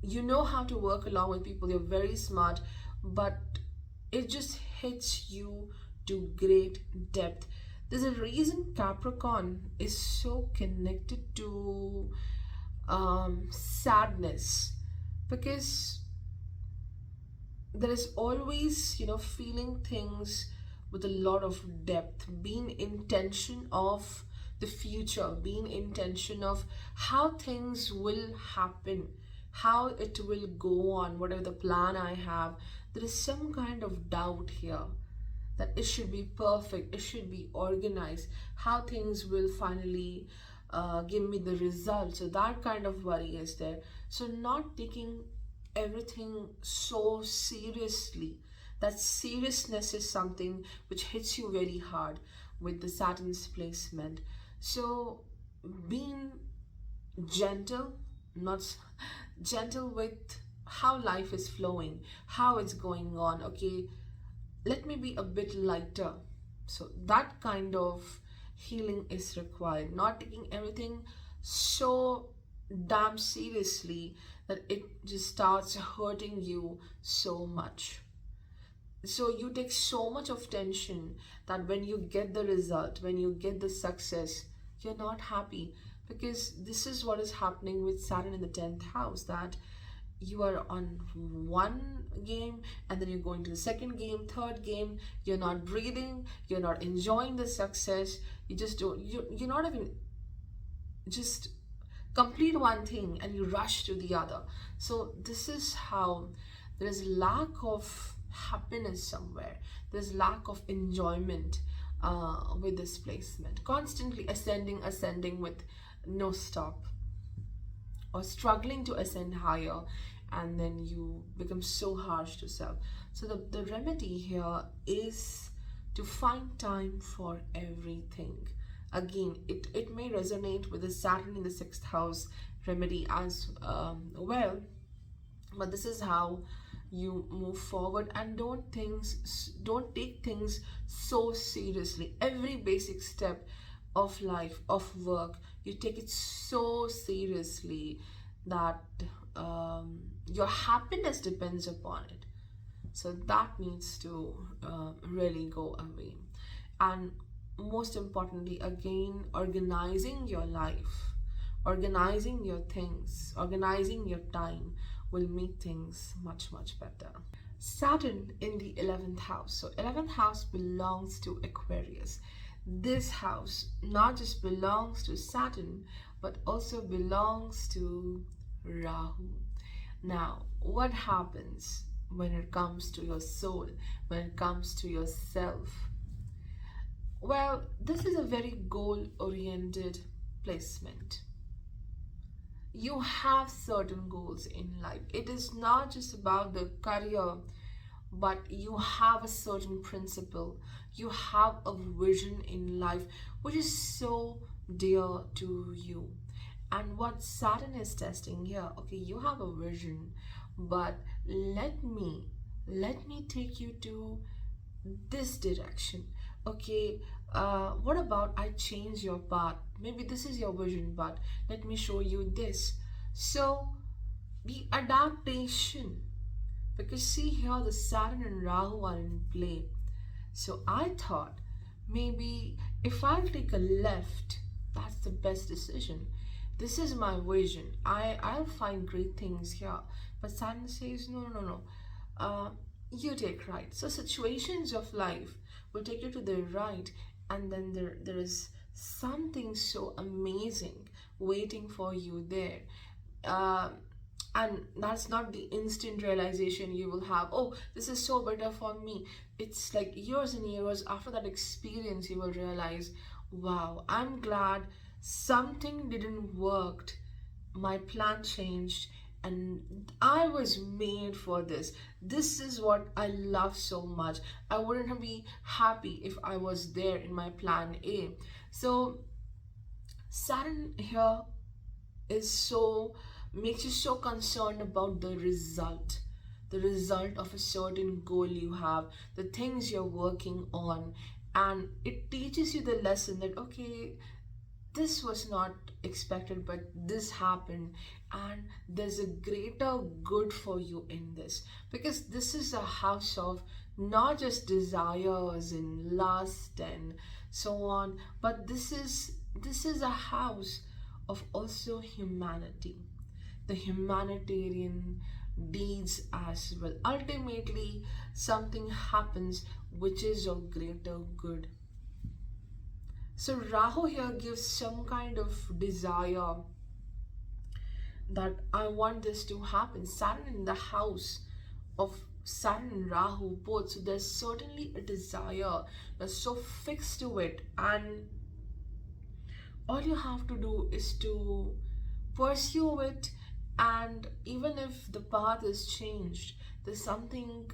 You know how to work along with people. You're very smart, but it just hits you to great depth. There's a reason Capricorn is so connected to sadness, because there is always, feeling things with a lot of depth, being intention of the future, being intention of how things will happen, how it will go on, whatever the plan I have. There is some kind of doubt here that it should be perfect, it should be organized, how things will finally give me the result. So that kind of worry is there. So not taking everything so seriously. That seriousness is something which hits you very hard with the Saturn's placement. So being gentle, not gentle with how life is flowing, how it's going on. Okay, let me be a bit lighter. So that kind of healing is required, not taking everything so damn seriously that it just starts hurting you so much. So you take so much of tension that when you get the result, when you get the success, you're not happy, because this is what is happening with Saturn in the 10th house, that you are on one game and then you're going to the second game, third game, you're not breathing, you're not enjoying the success, you just don't, you're not even just complete one thing and you rush to the other. So this is how there is lack of happiness somewhere, there's lack of enjoyment with this placement, constantly ascending with no stop, or struggling to ascend higher, and then you become so harsh to self. So the remedy here is to find time for everything. Again, it may resonate with the Saturn in the 6th house remedy as well, but this is how you move forward, and don't take things so seriously. Every basic step of life, of work, you take it so seriously that your happiness depends upon it. So that needs to really go away. And most importantly, again, organizing your life, organizing your things, organizing your time will make things much, much better. Saturn in the 11th house. So 11th house belongs to Aquarius. This house not just belongs to Saturn, but also belongs to Rahu. Now, what happens when it comes to your soul, when it comes to yourself? Well, this is a very goal-oriented placement. You have certain goals in life. It is not just about the career, but you have a certain principle. You have a vision in life which is so dear to you. And what Saturn is testing here, okay, you have a vision, but let me take you to this direction. Okay, what about I change your path? Maybe this is your vision, but let me show you this. So the adaptation, because see here the Saturn and Rahu are in play. So I thought maybe if I take a left, that's the best decision. This is my vision. I'll find great things here. But Saturn says no, no, no. You take right. So situations of life will take you to the right, and then there is something so amazing waiting for you there. Uh, and that's not the instant realization you will have, oh, this is so better for me. It's like years and years after that experience you will realize, wow, I'm glad something didn't work, my plan changed, and I was made for this. This is what I love so much. I wouldn't be happy if I was there in my plan A. So Saturn here is so, makes you so concerned about the result of a certain goal you have, the things you're working on, and it teaches you the lesson that okay, this was not expected, but this happened, and there's a greater good for you in this, because this is a house of not just desires and lust and so on. But this is a house of also humanity, the humanitarian deeds as well. Ultimately, something happens which is of greater good. So Rahu here gives some kind of desire that I want this to happen. Saturn in the house of Saturn and Rahu both. So there's certainly a desire that's so fixed to it, and all you have to do is to pursue it. And even if the path is changed, there's something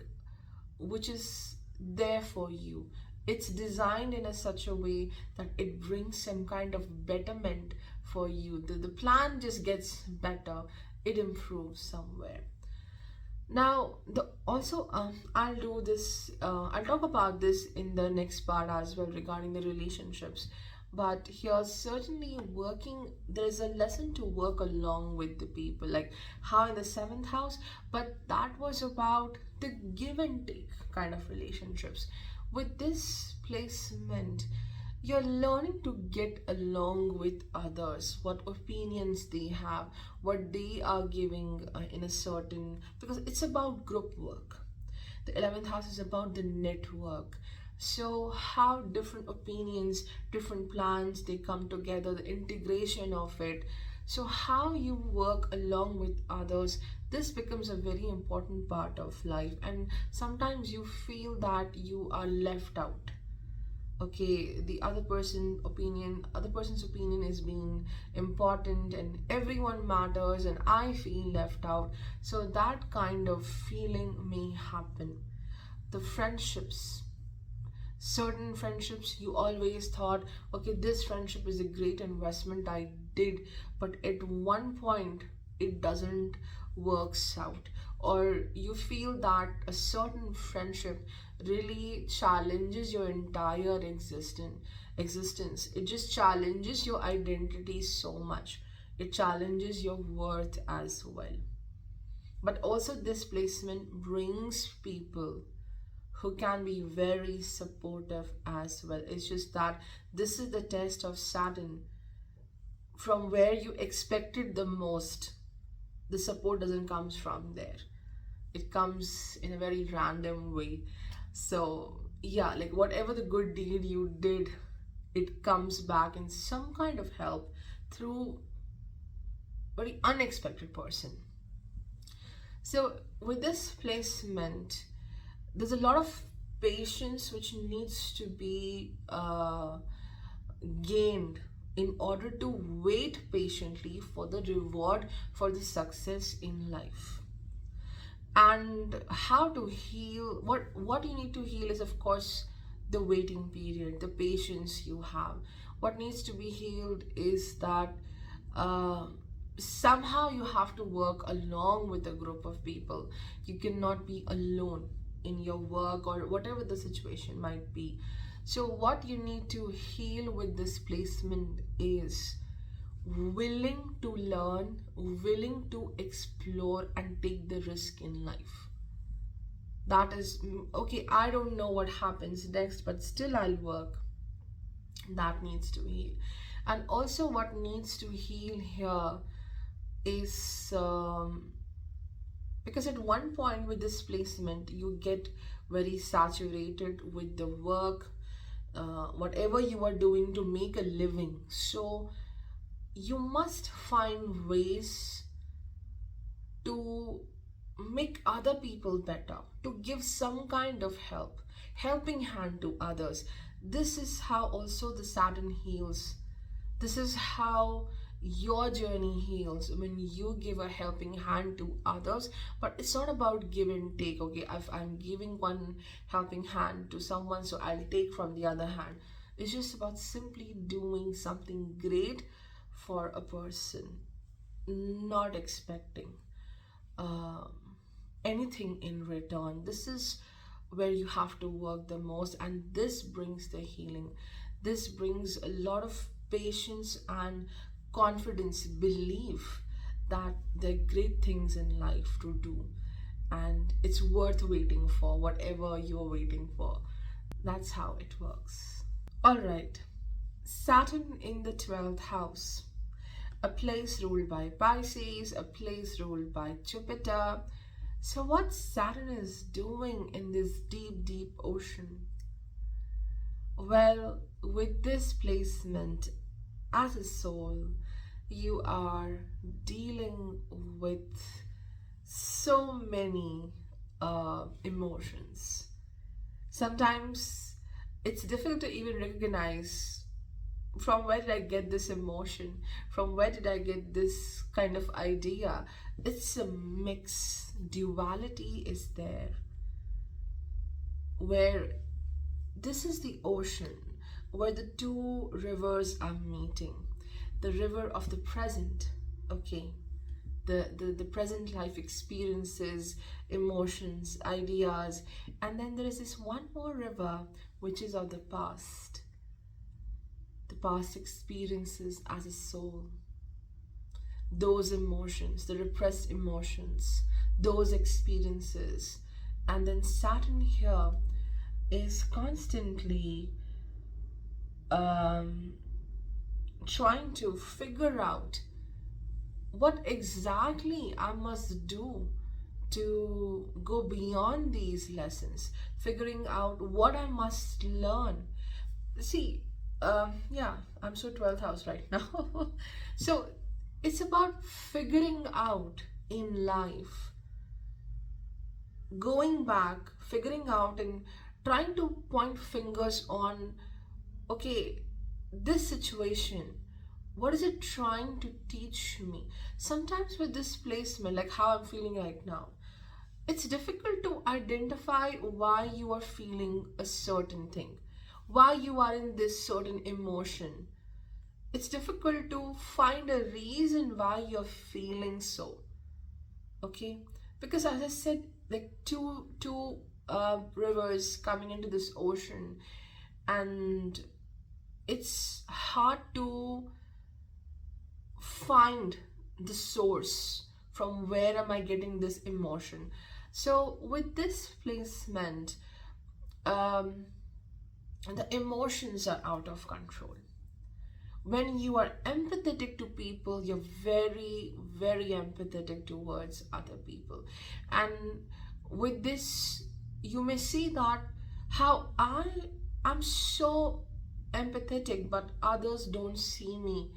which is there for you. It's designed in a such a way that it brings some kind of betterment for you. The plan just gets better, it improves somewhere. Now, the also I'll do this. I'll talk about this in the next part as well regarding the relationships. But here, certainly working, there is a lesson to work along with the people, like how in the seventh house. But that was about the give and take kind of relationships. With this placement, you're learning to get along with others, what opinions they have, what they are giving in a certain, because it's about group work. The 11th house is about the network. So how different opinions, different plans, they come together, the integration of it. So how you work along with others, this becomes a very important part of life. And sometimes you feel that you are left out. Okay, the other person's opinion is being important, and everyone matters, and I feel left out. So that kind of feeling may happen. The friendships, certain friendships you always thought, okay, this friendship is a great investment I did, but at one point it doesn't works out, or you feel that a certain friendship really challenges your entire existence. It just challenges your identity so much, it challenges your worth as well. But also this placement brings people who can be very supportive as well. It's just that this is the test of Saturn. From where you expected the most, the support doesn't comes from there. It comes in a very random way. So yeah, like whatever the good deed you did, it comes back in some kind of help through very unexpected person. So with this placement, there's a lot of patience which needs to be gained in order to wait patiently for the reward, for the success in life. And how to heal, what you need to heal is, of course, the waiting period, the patience you have. What needs to be healed is that uh, somehow you have to work along with a group of people. You cannot be alone in your work or whatever the situation might be. So what you need to heal with this placement is willing to learn, willing to explore and take the risk in life. That is okay, I don't know what happens next, but still I'll work. That needs to heal. And also what needs to heal here is because at one point with this placement you get very saturated with the work, whatever you are doing to make a living. So you must find ways to make other people better, to give some kind of helping hand to others. This is how also the Saturn heals. This is how your journey heals, when you give a helping hand to others. But it's not about give and take. Okay, if I'm giving one helping hand to someone, so I'll take from the other hand. It's just about simply doing something great for a person, not expecting um, anything in return. This is where you have to work the most, and this brings the healing. This brings a lot of patience and confidence, belief that there are great things in life to do, and it's worth waiting for whatever you're waiting for. That's how it works. Alright, Saturn in the 12th house, a place ruled by Pisces, a place ruled by Jupiter. So, what Saturn is doing in this deep, deep ocean? Well, with this placement as a soul, you are dealing with so many emotions. Sometimes it's difficult to even recognize from where did I get this emotion, from where did I get this kind of idea. It's a mix, duality is there, where this is the ocean where the two rivers are meeting. The river of the present, okay, the present life experiences, emotions, ideas, and then there is this one more river which is of the past experiences as a soul, those emotions, the repressed emotions, those experiences. And then Saturn here is constantly um, trying to figure out what exactly I must do to go beyond these lessons, figuring out what I must learn. See, yeah, I'm so 12th house right now. So it's about figuring out in life, going back, figuring out, and trying to point fingers on, okay, this situation, what is it trying to teach me? Sometimes with this placement, like how I'm feeling right now, it's difficult to identify why you are feeling a certain thing, why you are in this certain emotion. It's difficult to find a reason why you're feeling so, okay? Because as I said, like two rivers coming into this ocean, and it's hard to find the source, from where am I getting this emotion. So with this placement, um, the emotions are out of control. When you are empathetic to people, you're very, very empathetic towards other people. And with this, you may see that how I'm so empathetic, but others don't see me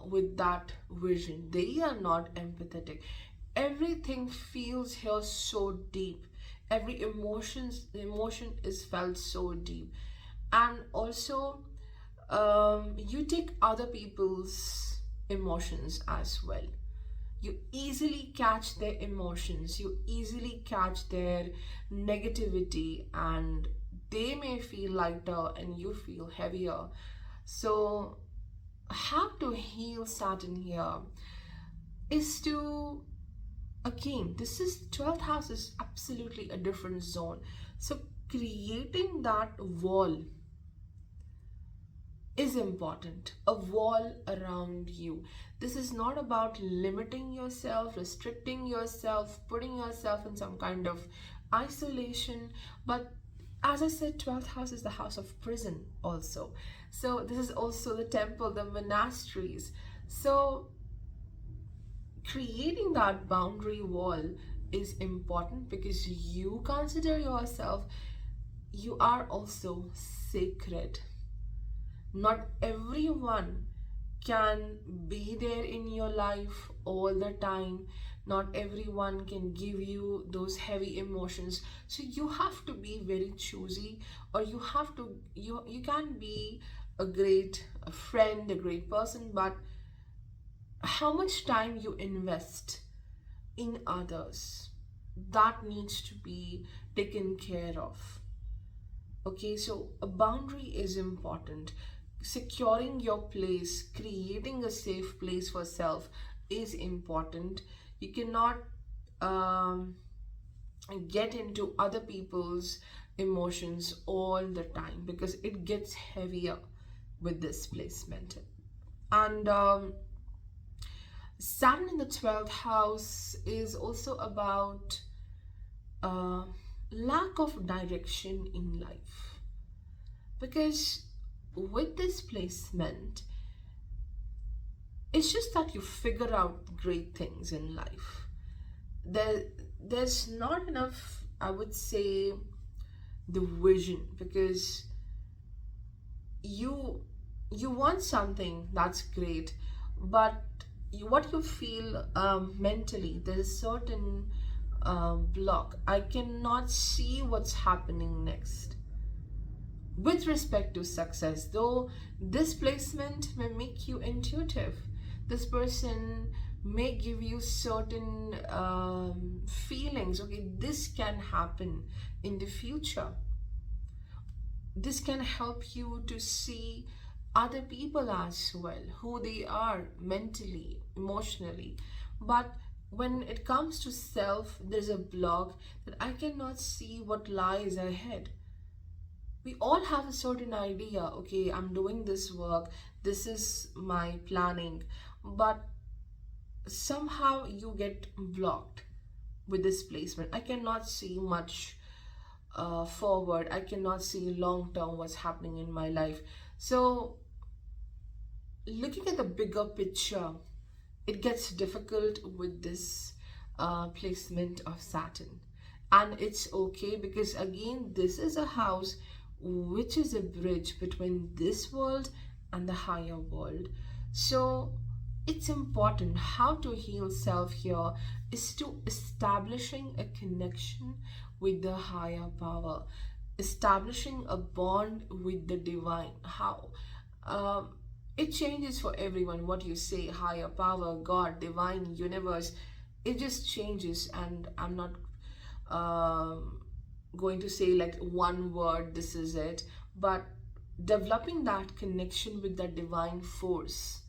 with that vision. They are not empathetic. Everything feels here so deep. Every emotion is felt so deep. And also, you take other people's emotions as well. You easily catch their emotions, you easily catch their negativity, and they may feel lighter and you feel heavier. So, how to heal Saturn here is to, again, this is 12th house is absolutely a different zone. So, creating that wall is important, a wall around you. This is not about limiting yourself, restricting yourself, putting yourself in some kind of isolation, but as I said, 12th house is the house of prison also. So this is also the temple, the monasteries. So creating that boundary wall is important, because you consider yourself, you are also sacred. Not everyone can be there in your life all the time. Not everyone can give you those heavy emotions. So you have to be very choosy, or you have to, you can be a great friend, a great person, but how much time you invest in others, that needs to be taken care of. Okay, so a boundary is important. Securing your place, creating a safe place for self is important. You cannot um, get into other people's emotions all the time, because it gets heavier with this placement. And Saturn in the 12th house is also about uh, lack of direction in life, because with this placement, it's just that you figure out great things in life. there there's not enough, I would say, the vision, because you you want something that's great, but what you feel mentally, there's certain block. I cannot see what's happening next with respect to success. Though this placement may make you intuitive, this person may give you certain feelings. Okay, this can happen in the future. This can help you to see other people as well, who they are mentally, emotionally. But when it comes to self, there's a block that I cannot see what lies ahead. We all have a certain idea. Okay, I'm doing this work, this is my planning, but somehow you get blocked with this placement. I cannot see much forward. I cannot see long term what's happening in my life. So looking at the bigger picture, it gets difficult with this placement of Saturn. And it's okay, because again, this is a house which is a bridge between this world and the higher world. So it's important. How to heal self here is to establishing a connection with the higher power, establishing a bond with the divine. How? Um, it changes for everyone. What you say, higher power, God, divine, universe, it just changes. And I'm not um, going to say like one word, this is it, but developing that connection with the divine force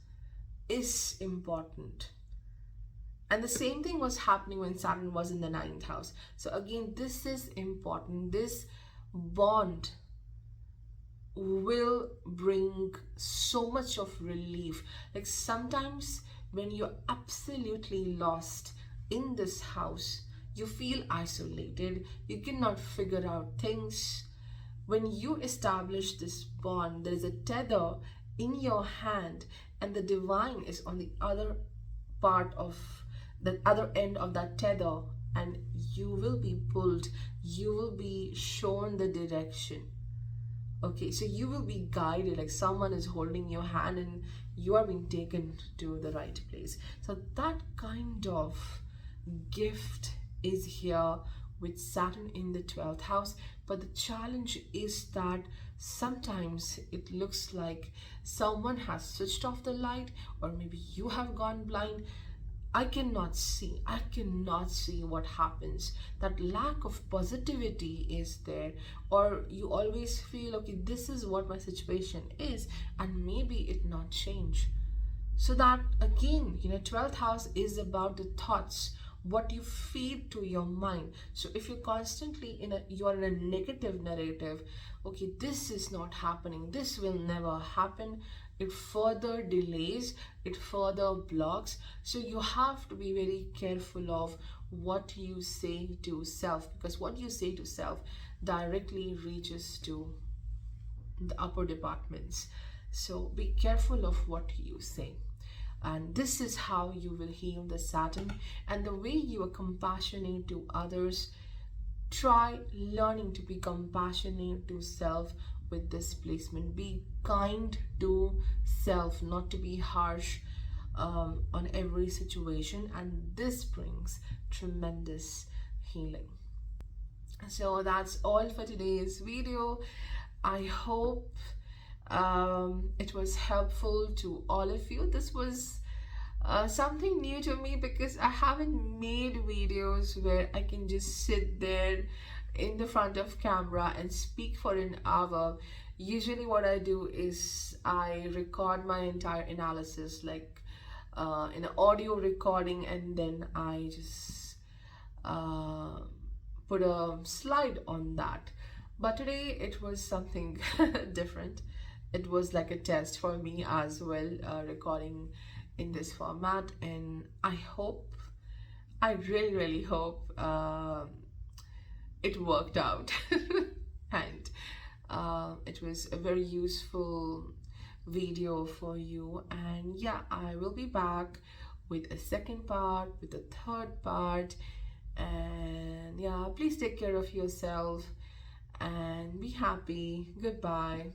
is important. And the same thing was happening when Saturn was in the ninth house. So again, this is important. This bond will bring so much of relief. Like sometimes when you're absolutely lost in this house, you feel isolated, you cannot figure out things. When you establish this bond, there is a tether in your hand, and the divine is on the other part of the other end of that tether, and you will be pulled, you will be shown the direction. Okay, so you will be guided, like someone is holding your hand and you are being taken to the right place. So that kind of gift is here with Saturn in the 12th house. But the challenge is that sometimes it looks like someone has switched off the light, or maybe you have gone blind. I cannot see what happens. That lack of positivity is there, or you always feel, okay, this is what my situation is, and maybe it not change. So that again, 12th house is about the thoughts, what you feed to your mind. So if you're constantly you're in a negative narrative, okay, this is not happening, this will never happen, it further delays, it further blocks. So you have to be very careful of what you say to self, because what you say to self directly reaches to the upper departments. So be careful of what you say. And this is how you will heal the Saturn. And the way you are compassionate to others, try learning to be compassionate to self with this placement. Be kind to self, not to be harsh on every situation, and this brings tremendous healing. So that's all for today's video. I hope it was helpful to all of you. This was something new to me, because I haven't made videos where I can just sit there in the front of camera and speak for an hour. Usually what I do is I record my entire analysis, like in an audio recording, and then I just put a slide on that. But today it was something different. It was like a test for me as well, recording in this format, and I really hope it worked out. And It was a very useful video for you, and yeah, I will be back with a second part, with a third part. And yeah, please take care of yourself and be happy. Goodbye.